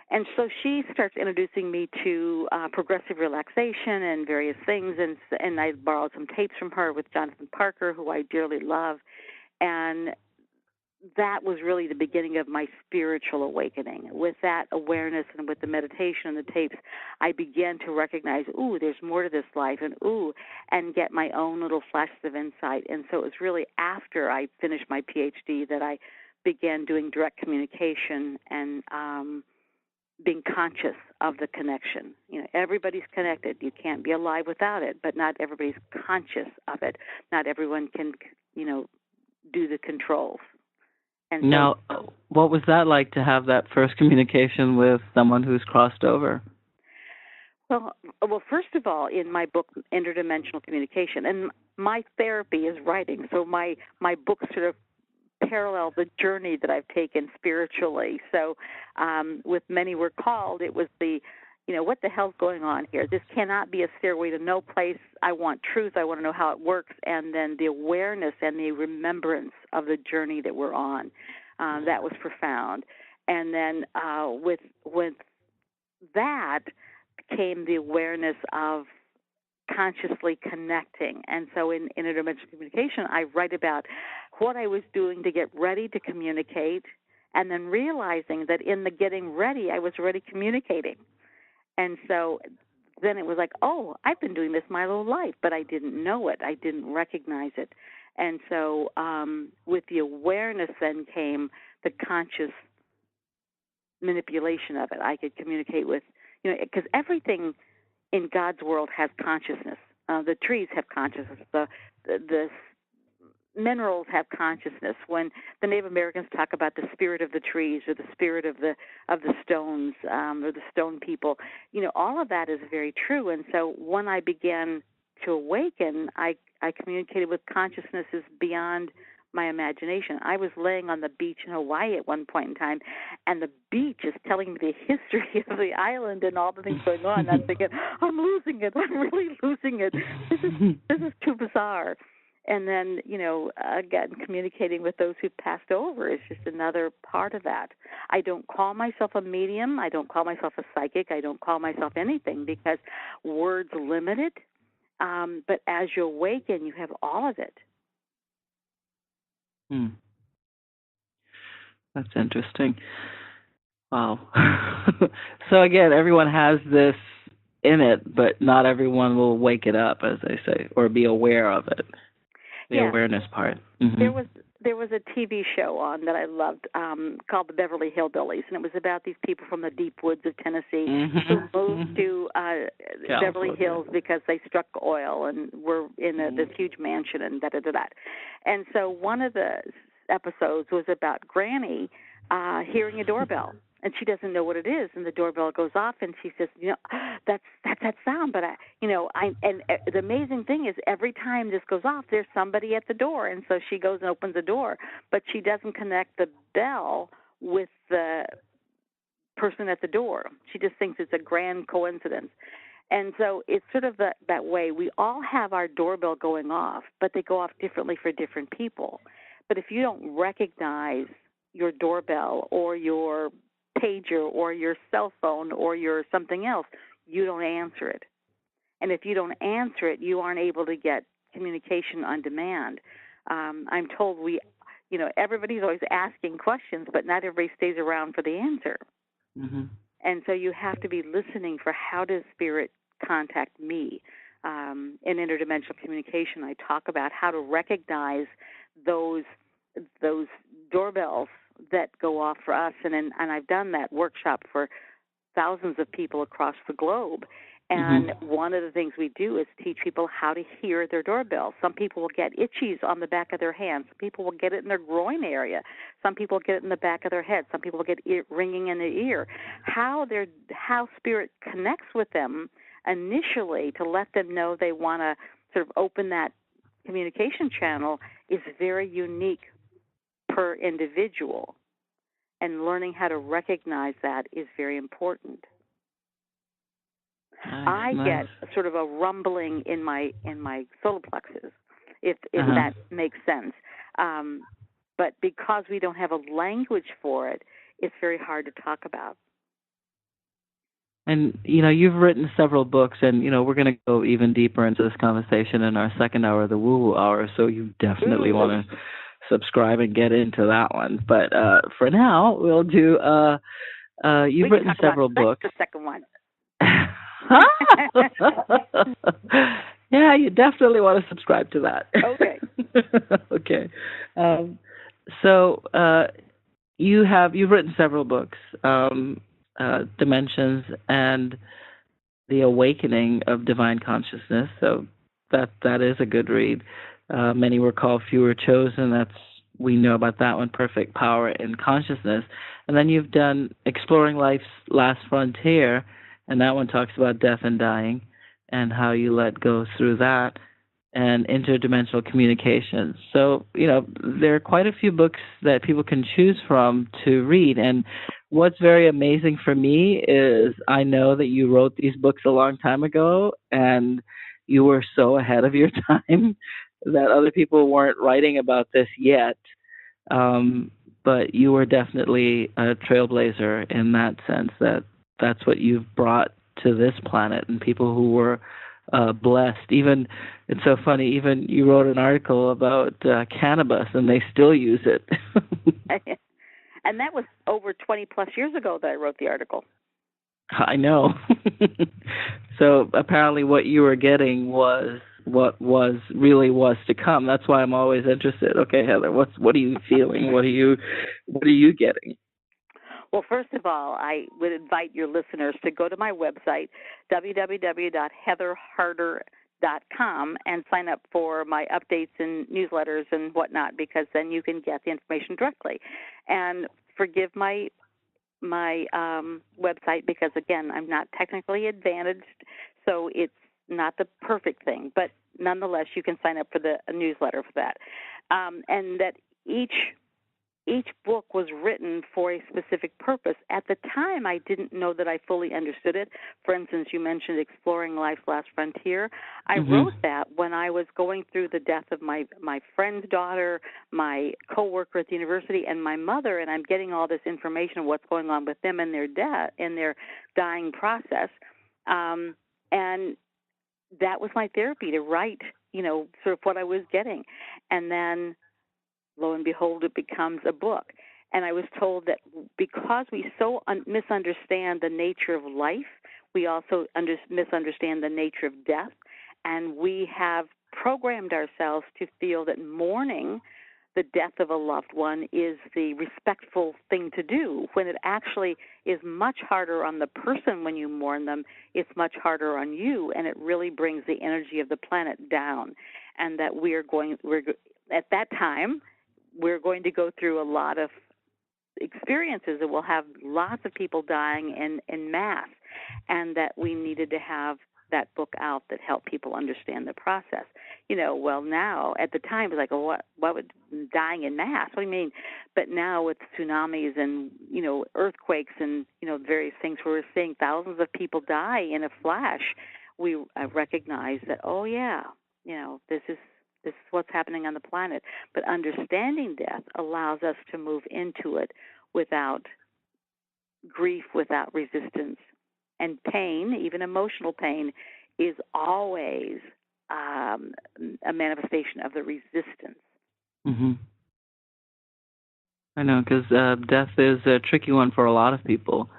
And so she starts introducing me to progressive relaxation and various things, and I borrowed some tapes from her with Jonathan Parker, who I dearly love, and that was really the beginning of my spiritual awakening. With that awareness and with the meditation and the tapes, I began to recognize, there's more to this life, and get my own little flashes of insight. And so it was really after I finished my PhD that I began doing direct communication and being conscious of the connection. Everybody's connected. You can't be alive without it, but not everybody's conscious of it. Not everyone can, do the controls. And so, now, what was that like to have that first communication with someone who's crossed over? Well, first of all, in my book, Interdimensional Communication, and my therapy is writing, so my book sort of parallel the journey that I've taken spiritually. So with Many Were Called, it was what the hell's going on here? This cannot be a stairway to no place. I want truth. I want to know how it works. And then the awareness and the remembrance of the journey that we're on. That was profound. And then with that came the awareness of consciously connecting. And so in interdimensional communication, I write about what I was doing to get ready to communicate, and then realizing that in the getting ready, I was already communicating. And so then it was like, oh, I've been doing this my whole life, but I didn't know it. I didn't recognize it. And so with the awareness then came the conscious manipulation of it. I could communicate with, because everything in God's world has consciousness. The trees have consciousness. The minerals have consciousness. When the Native Americans talk about the spirit of the trees or the spirit of the stones or the stone people, all of that is very true. And so when I began to awaken, I communicated with consciousnesses beyond my imagination. I was laying on the beach in Hawaii at one point in time, and the beach is telling me the history of the island and all the things going on. And I'm thinking, I'm losing it. I'm really losing it. This is too bizarre. And then, again, communicating with those who've passed over is just another part of that. I don't call myself a medium. I don't call myself a psychic. I don't call myself anything because words limit it. But as you awaken, you have all of it. That's interesting. Wow. So again, everyone has this in it, but not everyone will wake it up, as they say, or be aware of it. The awareness part. Mm-hmm. There was a TV show on that I loved called The Beverly Hillbillies, and it was about these people from the deep woods of Tennessee who moved to Beverly Hills because they struck oil and were in this huge mansion and da-da-da-da. And so one of the episodes was about Granny hearing a doorbell. And she doesn't know what it is, and the doorbell goes off, and she says, that's that sound. But and the amazing thing is, every time this goes off, there's somebody at the door, and so she goes and opens the door, but she doesn't connect the bell with the person at the door. She just thinks it's a grand coincidence. And so it's sort of that way. We all have our doorbell going off, but they go off differently for different people. But if you don't recognize your doorbell or your pager or your cell phone or your something else, you don't answer it. And if you don't answer it, you aren't able to get communication on demand. I'm told everybody's always asking questions, but not everybody stays around for the answer. Mm-hmm. And so you have to be listening for how does spirit contact me. In interdimensional communication, I talk about how to recognize those doorbells that go off for us, and I've done that workshop for thousands of people across the globe. And one of the things we do is teach people how to hear their doorbell. Some people will get itchies on the back of their hands. Some people will get it in their groin area. Some people get it in the back of their head. Some people get it ringing in their ear. How spirit connects with them initially to let them know they want to sort of open that communication channel is very unique per individual, and learning how to recognize that is very important. I get sort of a rumbling in my solar plexus, if that makes sense. But because we don't have a language for it, it's very hard to talk about. And, you've written several books, and, we're going to go even deeper into this conversation in our second hour, the Woo Woo Hour, so you definitely want to subscribe and get into that one. But for now, we'll do, you've written several books. The second one. Yeah, you definitely want to subscribe to that. Okay. Okay. So you've written several books, Dimensions and The Awakening of Divine Consciousness. So that is a good read. Many were called, few were chosen. We know about that one, Perfect Power in Consciousness. And then you've done Exploring Life's Last Frontier, and that one talks about death and dying and how you let go through that, and interdimensional communications. So, there are quite a few books that people can choose from to read. And what's very amazing for me is I know that you wrote these books a long time ago, and you were so ahead of your time that other people weren't writing about this yet. But you were definitely a trailblazer in that sense, that's what you've brought to this planet, and people who were blessed. Even, it's so funny, even you wrote an article about cannabis, and they still use it. And that was over 20 plus years ago that I wrote the article. I know. So apparently what you were getting was what really was to come. That's why I'm always interested. Okay, Heather, what are you feeling? What are you getting? Well, first of all, I would invite your listeners to go to my website, www.heatherharder.com, and sign up for my updates and newsletters and whatnot, because then you can get the information directly. And forgive my website, because, again, I'm not technically advantaged, so it's not the perfect thing. But nonetheless, you can sign up for the newsletter for that. And that each book was written for a specific purpose. At the time, I didn't know that I fully understood it. For instance, you mentioned Exploring Life's Last Frontier. I wrote that when I was going through the death of my friend's daughter, my coworker at the university, and my mother, and I'm getting all this information of what's going on with them and their death, in their dying process. And that was my therapy, to write, sort of what I was getting. And then, lo and behold, it becomes a book. And I was told that because we so misunderstand the nature of life, we also misunderstand the nature of death, and we have programmed ourselves to feel that mourning the death of a loved one is the respectful thing to do, when it actually is much harder on the person when you mourn them. It's much harder on you, and it really brings the energy of the planet down. And that at that time, we're going to go through a lot of experiences, and we'll have lots of people dying in mass, and that we needed to have that book out that helped people understand the process. Well, now, at the time, it was like, what would dying in mass? What do you mean? But now with tsunamis and, earthquakes and, various things where we're seeing thousands of people die in a flash, we recognize that, oh, yeah, this is what's happening on the planet. But understanding death allows us to move into it without grief, without resistance. And pain, even emotional pain, is always a manifestation of the resistance. I know, because death is a tricky one for a lot of people.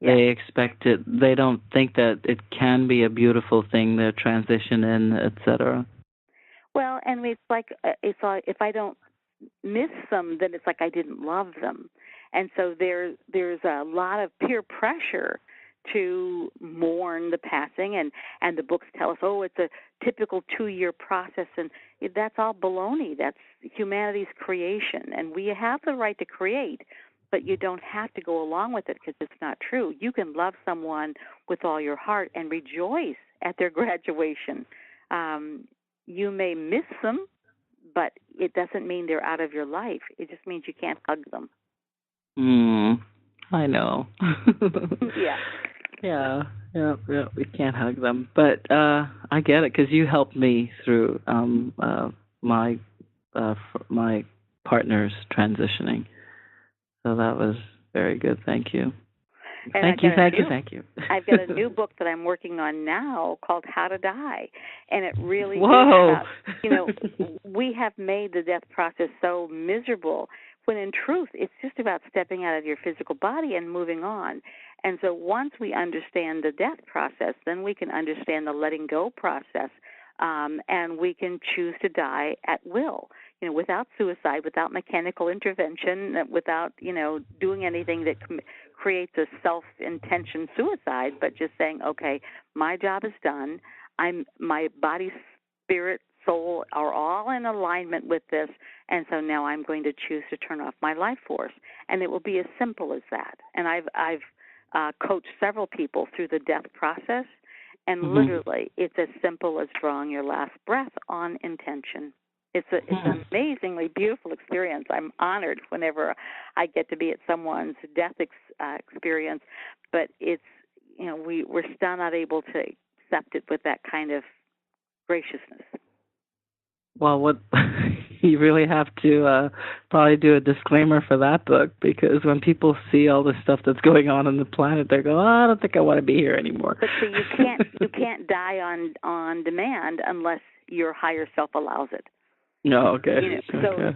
Yeah. They expect it. They don't think that it can be a beautiful thing, the transition in, etc. Well, and it's like if I don't miss them, then it's like I didn't love them. And so there's a lot of peer pressure to mourn the passing, and the books tell us, it's a typical 2-year process, and that's all baloney. That's humanity's creation, and we have the right to create, but you don't have to go along with it, because it's not true. You can love someone with all your heart and rejoice at their graduation. You may miss them, but it doesn't mean they're out of your life. It just means you can't hug them. I know. Yeah. Yeah, we can't hug them. But I get it, because you helped me through my partner's transitioning. So that was very good. Thank you. And Thank you. I've got a new book that I'm working on now called How to Die, and it really is about, we have made the death process so miserable, when in truth it's just about stepping out of your physical body and moving on. And so once we understand the death process, then we can understand the letting go process, and we can choose to die at will, without suicide, without mechanical intervention, without, doing anything that creates a self-intention suicide, but just saying, okay, my job is done. My body, spirit, soul are all in alignment with this, and so now I'm going to choose to turn off my life force. And it will be as simple as that. And I've coached several people through the death process, and literally it's as simple as drawing your last breath on intention. It's an amazingly beautiful experience. I'm honored whenever I get to be at someone's death experience, but it's, we're still not able to accept it with that kind of graciousness. Well, you really have to probably do a disclaimer for that book, because when people see all the stuff that's going on the planet, they go, I don't think I want to be here anymore. But see, you can't die on demand unless your higher self allows it. No, okay.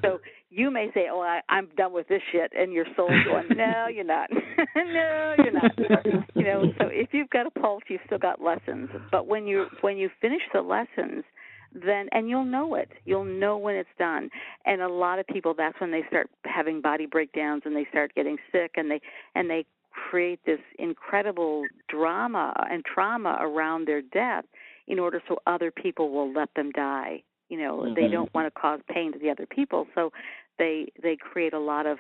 So you may say, I'm done with this shit, and your soul's going, no, you're not. No, you're not. So if you've got a pulse, you've still got lessons. But when you finish the lessons, then and you'll know it. You'll know when it's done. And a lot of people, that's when they start having body breakdowns and they start getting sick, and they create this incredible drama and trauma around their death in order so other people will let them die. You know, they don't want to cause pain to the other people, so they create a lot of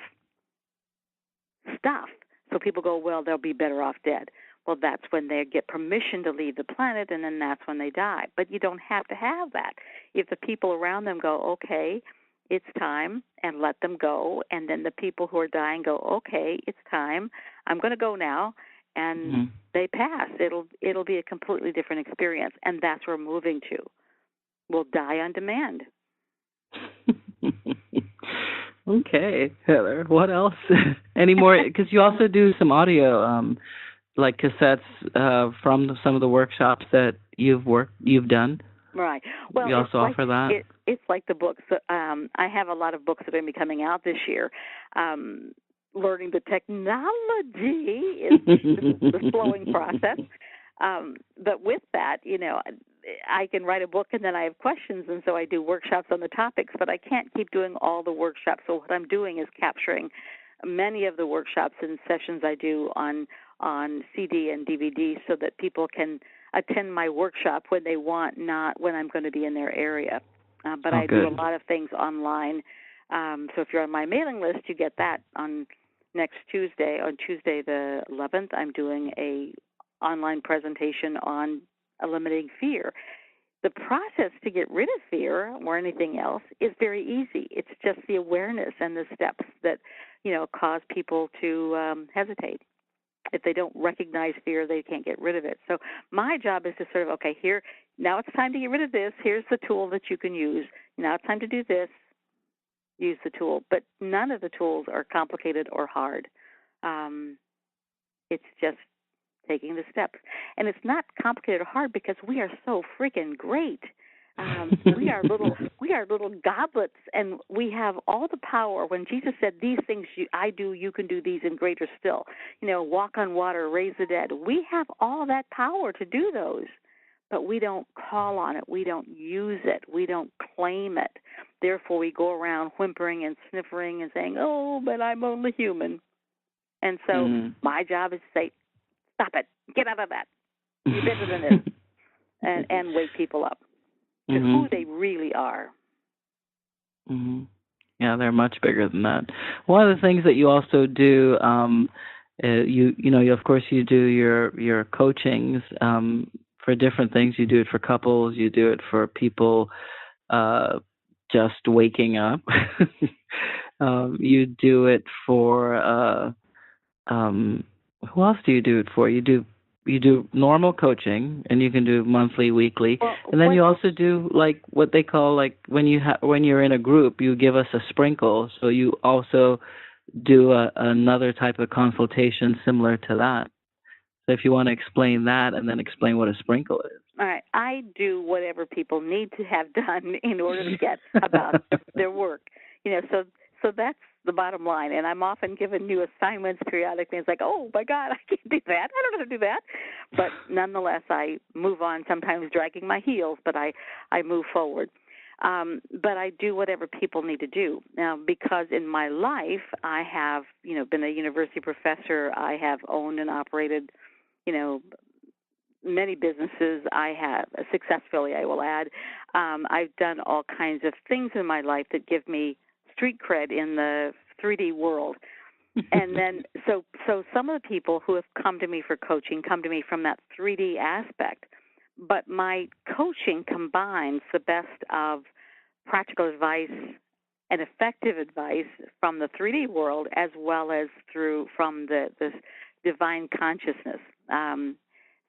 stuff. So people go, well, they'll be better off dead. Well, that's when they get permission to leave the planet, and then that's when they die. But you don't have to have that. If the people around them go, okay, it's time, and let them go, and then the people who are dying go, okay, it's time, I'm going to go now, and they pass. It'll be a completely different experience, and that's where we're moving to. We'll die on demand. Okay, Heather. What else? Any more? Because you also do some audio, like cassettes from some of the workshops that you've done. Right. Well, you also offer that. It's like the books. I have a lot of books that are going to be coming out this year. Learning the technology is the slowing process. But with that, you know, I can write a book and then I have questions, and so I do workshops on the topics, but I can't keep doing all the workshops. So what I'm doing is capturing many of the workshops and sessions I do on CD and DVD so that people can attend my workshop when they want, not when I'm going to be in their area. But I do a lot of things online. So if you're on my mailing list, you get that on next Tuesday. On Tuesday the 11th, I'm doing a online presentation on eliminating fear. The process to get rid of fear or anything else is very easy. It's just the awareness and the steps that, you know, cause people to hesitate. If they don't recognize fear, they can't get rid of it. So my job is to sort of, okay, here, now it's time to get rid of this. Here's the tool that you can use. Now it's time to do this. Use the tool. But none of the tools are complicated or hard. It's just taking the steps. And it's not complicated or hard because we are so freaking great. We are little goblets, and we have all the power. When Jesus said, these things I do, you can do these and greater still. You know, walk on water, raise the dead. We have all that power to do those, but we don't call on it. We don't use it. We don't claim it. Therefore, we go around whimpering and sniffering and saying, oh, but I'm only human. And so my job is to say, stop it. Get out of that. You're better than this. And wake people up to who they really are. Yeah, they're much bigger than that. One of the things that you also do, you of course you do your coachings for different things. You do it for couples. You do it for people just waking up. You do it for who else do you do it for? You do normal coaching, and you can do monthly, weekly, and then you also do like what they call, like when you're in a group, you give us a sprinkle. So you also do another type of consultation similar to that. So if you want to explain that, and then explain what a sprinkle is. All right, I do whatever people need to have done in order to get about their work. You know, so that's the bottom line. And I'm often given new assignments periodically. It's like, oh, my God, I can't do that. I don't know how to do that. But nonetheless, I move on, sometimes dragging my heels, but I move forward. But I do whatever people need to do. Now, because in my life, I have, been a university professor. I have owned and operated, many businesses. I have successfully, I will add. I've done all kinds of things in my life that give me street cred in the 3D world. And then so some of the people who have come to me for coaching come to me from that 3D aspect. But my coaching combines the best of practical advice and effective advice from the 3D world, as well as from the divine consciousness,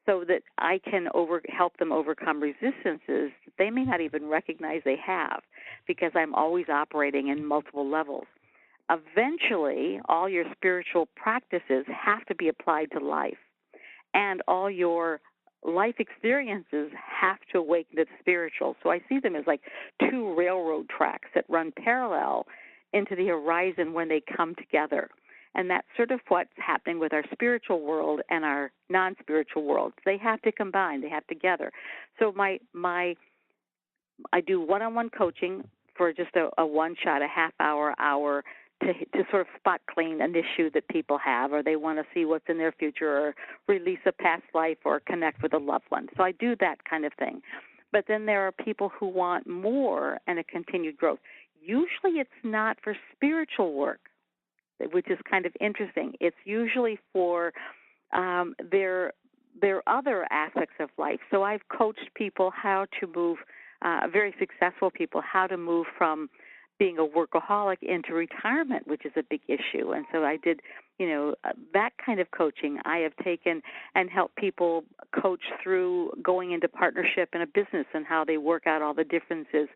so that I can help them overcome resistances that they may not even recognize they have, because I'm always operating in multiple levels. Eventually, all your spiritual practices have to be applied to life, and all your life experiences have to awaken to the spiritual. So I see them as like two railroad tracks that run parallel into the horizon when they come together. And that's sort of what's happening with our spiritual world and our non-spiritual world. They have to combine. They have to together. So I do one-on-one coaching for just a one-shot, a half-hour, hour, to sort of spot clean an issue that people have, or they want to see what's in their future, or release a past life, or connect with a loved one. So I do that kind of thing. But then there are people who want more and a continued growth. Usually it's not for spiritual work, which is kind of interesting. It's usually for their other aspects of life. So I've coached people how to move, very successful people, how to move from being a workaholic into retirement, which is a big issue. And so I did, that kind of coaching. I have taken and helped people coach through going into partnership in a business and how they work out all the differences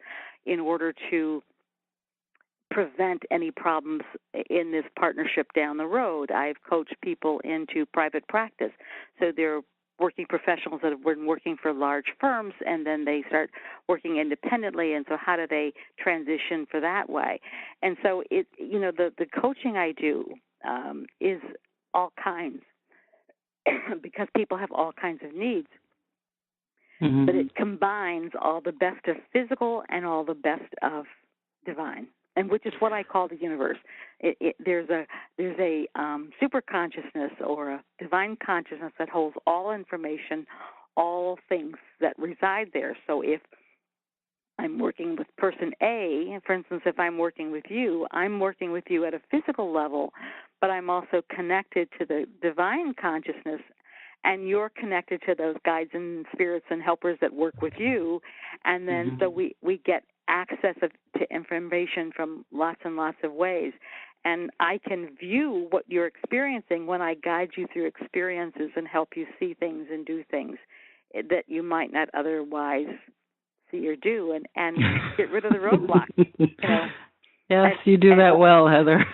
in order to prevent any problems in this partnership down the road. I've coached people into private practice. So they're working professionals that have been working for large firms, and then they start working independently, and so how do they transition for that way? And so the coaching I do is all kinds because people have all kinds of needs. Mm-hmm. But it combines all the best of physical and all the best of divine, and which is what I call the universe. There's a super consciousness or a divine consciousness that holds all information, all things that reside there. So if I'm working with person A, for instance, if I'm working with you, I'm working with you at a physical level, but I'm also connected to the divine consciousness, and you're connected to those guides and spirits and helpers that work with you, and then so we get access to information from lots and lots of ways. And I can view what you're experiencing when I guide you through experiences and help you see things and do things that you might not otherwise see or do, and get rid of the roadblocks. Yes, you do that well, Heather.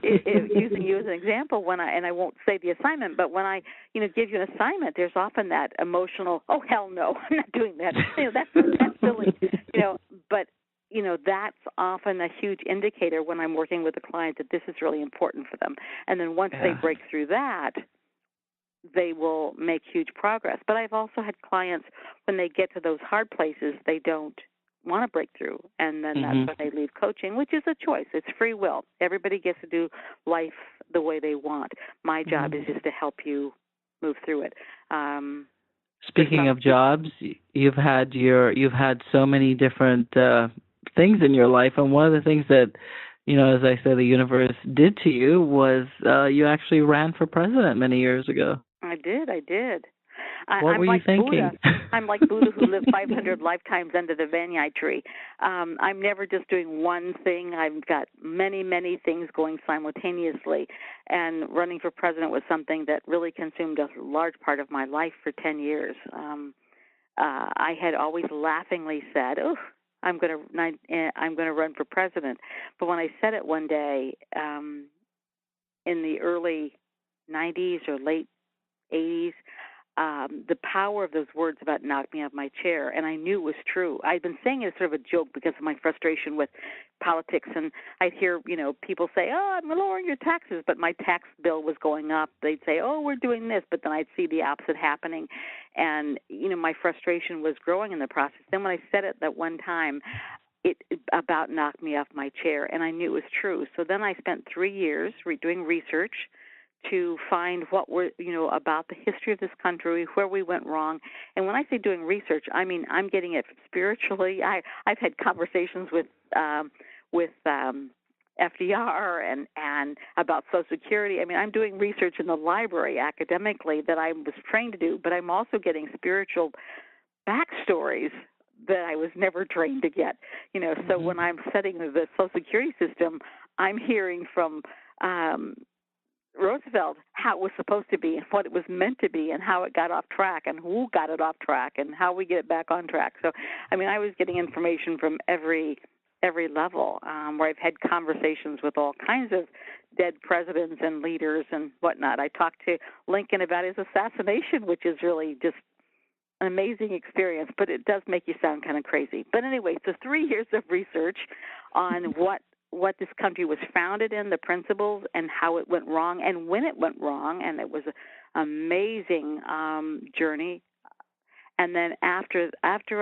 Using you as an example, I won't say the assignment, but when I give you an assignment, there's often that emotional, oh hell no, I'm not doing that. That's silly, But that's often a huge indicator when I'm working with a client that this is really important for them. And then once they break through that, they will make huge progress. But I've also had clients when they get to those hard places, they don't want to break through, and then that's when they leave coaching, which is a choice. It's free will. Everybody gets to do life the way they want. My job is just to help you move through it. Speaking of jobs, you've had so many different things in your life, and one of the things that, as I say, the universe did to you was you actually ran for president many years ago. I did. What were you thinking? I'm like Buddha who lived 500 lifetimes under the banyan tree. I'm never just doing one thing. I've got many, many things going simultaneously, and running for president was something that really consumed a large part of my life for 10 years. I had always laughingly said, "Oh, I'm going to run for president," but when I said it one day in the early 90s or late 80s. The power of those words about knocked me off my chair, and I knew it was true. I'd been saying it as sort of a joke because of my frustration with politics, and I'd hear, people say, oh, I'm lowering your taxes, but my tax bill was going up. They'd say, oh, we're doing this, but then I'd see the opposite happening, and, my frustration was growing in the process. Then when I said it that one time, it about knocked me off my chair, and I knew it was true. So then I spent 3 years doing research to find what were, about the history of this country, where we went wrong. And when I say doing research, I mean I'm getting it spiritually. I've had conversations with FDR and about Social Security. I mean, I'm doing research in the library academically that I was trained to do, but I'm also getting spiritual backstories that I was never trained to get. So when I'm studying the Social Security system, I'm hearing from Roosevelt how it was supposed to be and what it was meant to be and how it got off track and who got it off track and how we get it back on track. So, I mean, I was getting information from every level where I've had conversations with all kinds of dead presidents and leaders and whatnot. I talked to Lincoln about his assassination, which is really just an amazing experience, but it does make you sound kind of crazy. But anyway, so 3 years of research on what what this country was founded in, the principles, and how it went wrong, and when it went wrong. And it was an amazing journey. And then after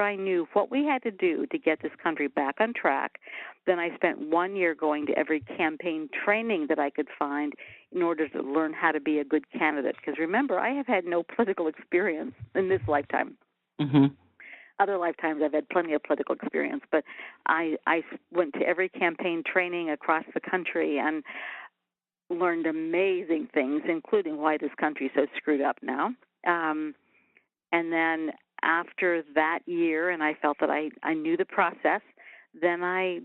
I knew what we had to do to get this country back on track, then I spent 1 year going to every campaign training that I could find in order to learn how to be a good candidate. Because remember, I have had no political experience in this lifetime. Mm-hmm. Other lifetimes I've had plenty of political experience, but I went to every campaign training across the country and learned amazing things, including why this country is so screwed up now. And then after that year, and I felt that I knew the process, then I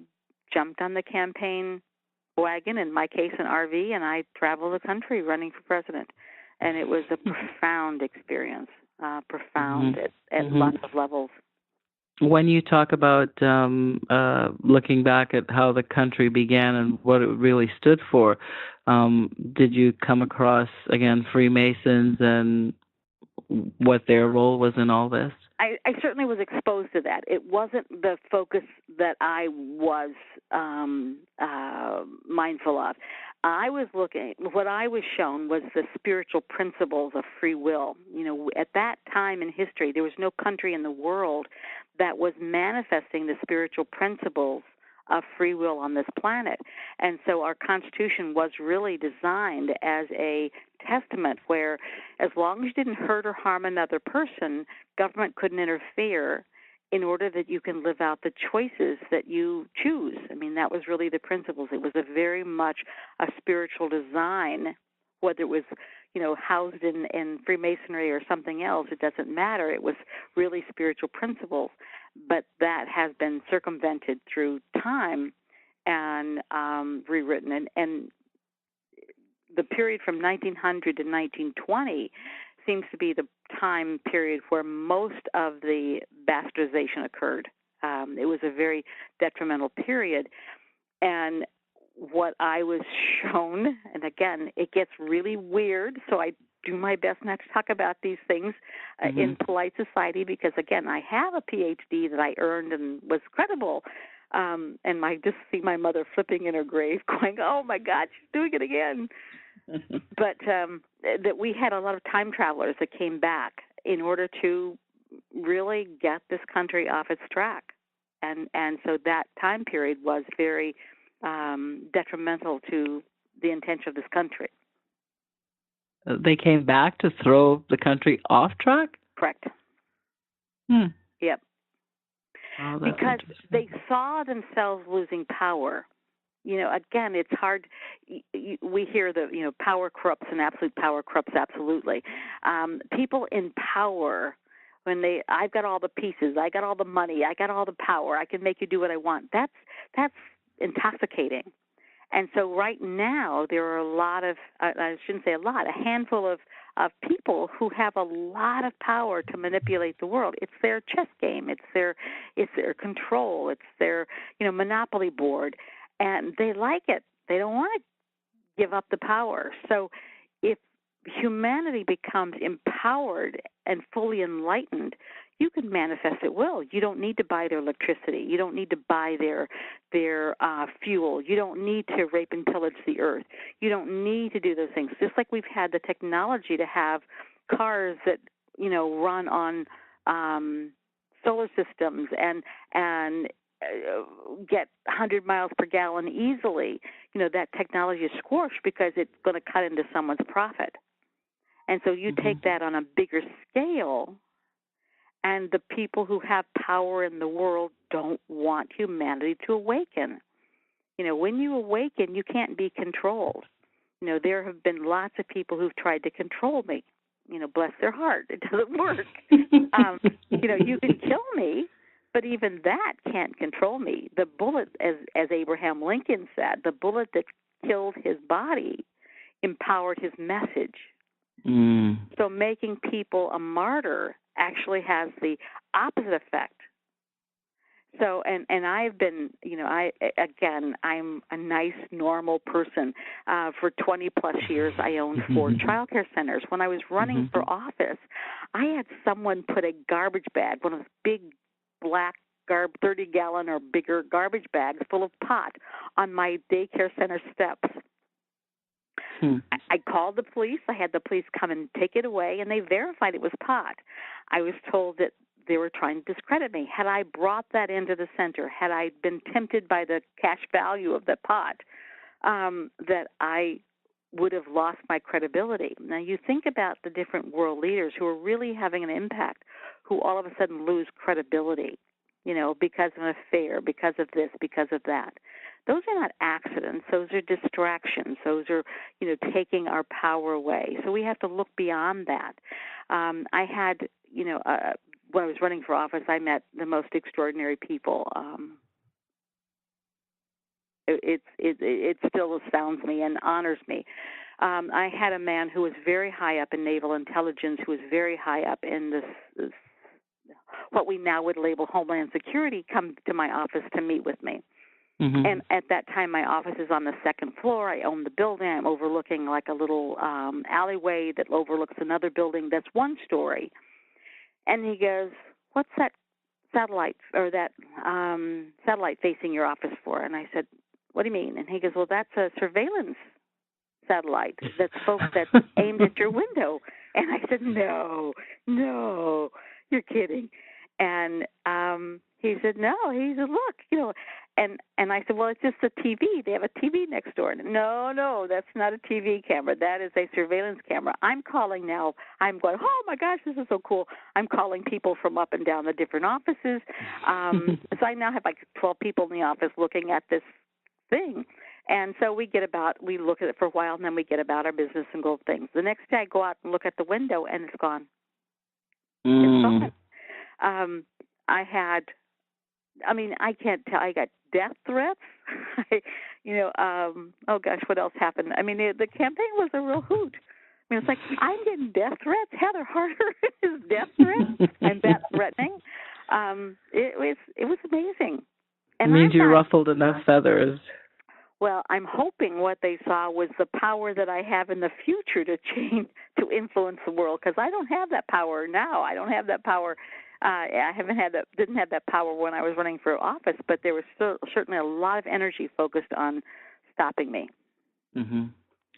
jumped on the campaign wagon, in my case an RV, and I traveled the country running for president. And it was a profound experience, profound at lots of levels. When you talk about looking back at how the country began and what it really stood for, did you come across, again, Freemasons and what their role was in all this? I certainly was exposed to that. It wasn't the focus that I was mindful of. What I was shown was the spiritual principles of free will. You know, at that time in history, there was no country in the world that was manifesting the spiritual principles of free will on this planet. And so our Constitution was really designed as a testament where as long as you didn't hurt or harm another person, government couldn't interfere in order that you can live out the choices that you choose. I mean, that was really the principles. It was a very much a spiritual design, whether it was, you know, housed in Freemasonry or something else, it doesn't matter. It was really spiritual principles. But that has been circumvented through time and rewritten. And the period from 1900 to 1920 seems to be the time period where most of the bastardization occurred. It was a very detrimental period. And what I was shown, and again, it gets really weird, so I do my best not to talk about these things in polite society because, again, I have a PhD that I earned and was credible. And I just see my mother flipping in her grave going, oh, my God, she's doing it again. But that we had a lot of time travelers that came back in order to really get this country off its track. And so that time period was very detrimental to the intention of this country. They came back to throw the country off track? Correct. Yep. Oh, because they saw themselves losing power. You know, again, it's hard. We hear that, you know, power corrupts and absolute power corrupts absolutely. People in power, when I've got all the pieces, I got all the money, I got all the power, I can make you do what I want. That's intoxicating. And so right now there are a lot of, I shouldn't say a lot, a handful of people who have a lot of power to manipulate the world. It's their chess game. It's their control. It's their, you know, monopoly board. And they like it. They don't want to give up the power. So if humanity becomes empowered and fully enlightened, you can manifest at will. You don't need to buy their electricity. You don't need to buy their fuel. You don't need to rape and pillage the earth. You don't need to do those things. Just like we've had the technology to have cars that, you know, run on solar systems and get 100 miles per gallon easily. You know, that technology is squashed because it's going to cut into someone's profit. And so you take that on a bigger scale, and the people who have power in the world don't want humanity to awaken. You know, when you awaken, you can't be controlled. You know, there have been lots of people who've tried to control me. You know, bless their heart. It doesn't work. You know, you can kill me, but even that can't control me. The bullet, as Abraham Lincoln said, the bullet that killed his body empowered his message. So making people a martyr actually has the opposite effect. So, and I've been, you know, I'm a nice, normal person. For 20 plus years, I owned 4 child care centers. When I was running for office, I had someone put a garbage bag, one of those big black 30-gallon or bigger garbage bags full of pot on my daycare center steps. I called the police. I had the police come and take it away, and they verified it was pot. I was told that they were trying to discredit me. Had I brought that into the center, had I been tempted by the cash value of the pot, that I would have lost my credibility. Now, you think about the different world leaders who are really having an impact, who all of a sudden lose credibility, because of an affair, because of this, because of that. Those are not accidents. Those are distractions. Those are, taking our power away. So we have to look beyond that. I had, when I was running for office, I met the most extraordinary people. It still astounds me and honors me. I had a man who was very high up in naval intelligence, who was very high up in this what we now would label Homeland Security, come to my office to meet with me. Mm-hmm. And at that time, my office is on the second floor. I own the building. I'm overlooking like a little alleyway that overlooks another building that's one story. And he goes, "What's that satellite or that satellite facing your office for?" And I said, "What do you mean?" And he goes, "Well, that's a surveillance satellite that's aimed at your window." And I said, No, you're kidding. And he said, "No." He said, "Look, And I said, "Well, it's just a TV. They have a TV next door." And, No, that's not a TV camera. That is a surveillance camera. I'm calling now. I'm going, "Oh, my gosh, this is so cool." I'm calling people from up and down the different offices. So I now have like 12 people in the office looking at this thing. And so we look at it for a while, and then we get about our business and go things. The next day I go out and look at the window, and it's gone. It's gone. I can't tell. I got death threats. Oh gosh, what else happened? The campaign was a real hoot. It's like, I'm getting death threats. Heather Harder is death threats. I'm that threatening. It was amazing. And it means you ruffled enough feathers. Well, I'm hoping what they saw was the power that I have in the future to to influence the world, because I don't have that power now. I don't have that power. I didn't have that power when I was running for office, but there was certainly a lot of energy focused on stopping me. Mm-hmm.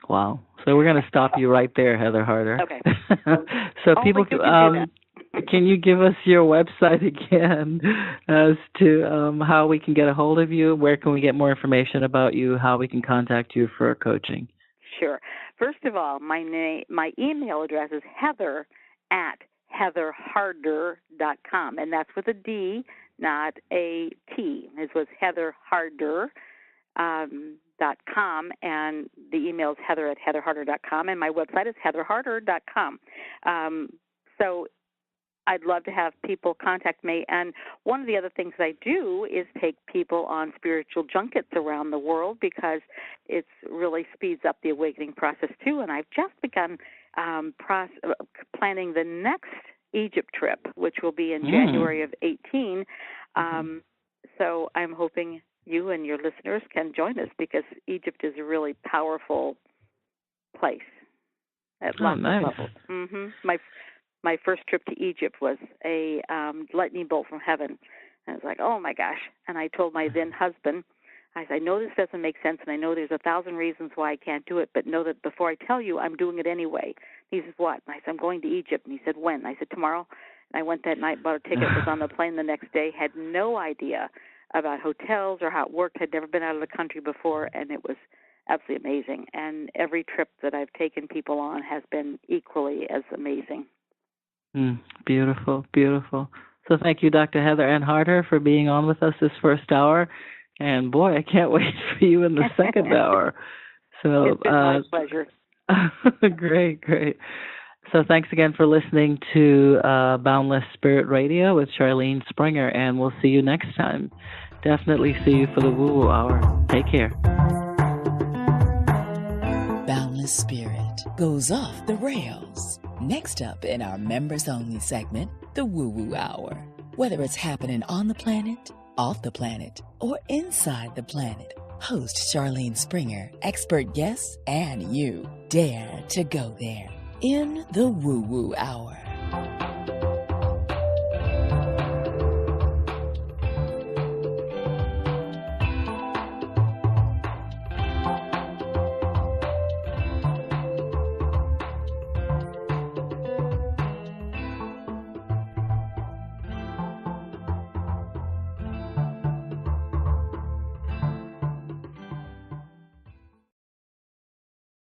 Wow. So we're going to stop you right there, Heather Harder. Okay. So people, can you give us your website again as to how we can get a hold of you? Where can we get more information about you? How we can contact you for coaching? Sure. First of all, my email address is heather@heatherharder.com, and that's with a D, not a T. This was heatherharder.com, and the email is heather@heatherharder.com, and my website is heatherharder.com. So I'd love to have people contact me. And one of the other things I do is take people on spiritual junkets around the world, because it really speeds up the awakening process too. And I've just begun planning the next Egypt trip, which will be in January of 18. So I'm hoping you and your listeners can join us, because Egypt is a really powerful place at lots of levels. Mm-hmm. My first trip to Egypt was a lightning bolt from heaven. And I was like, oh, my gosh. And I told my then husband, I said, "I know this doesn't make sense, and I know there's 1,000 reasons why I can't do it, but know that before I tell you, I'm doing it anyway." He says, "What?" And I said, "I'm going to Egypt." And he said, "When?" And I said, "Tomorrow." And I went that night, bought a ticket, was on the plane the next day, had no idea about hotels or how it worked, had never been out of the country before, and it was absolutely amazing. And every trip that I've taken people on has been equally as amazing. Beautiful, beautiful. So thank you, Dr. Heather Ann Harder, for being on with us this first hour. And boy, I can't wait for you in the second hour. So it's been my pleasure. Great. So thanks again for listening to Boundless Spirit Radio with Charlene Springer, and we'll see you next time. Definitely see you for the Woo Woo Hour. Take care. Boundless Spirit goes off the rails. Next up in our members-only segment, the Woo Woo Hour. Whether it's happening on the planet, off the planet, or inside the planet, host Charlene Springer, expert guests, and you dare to go there in the Woo Woo Hour.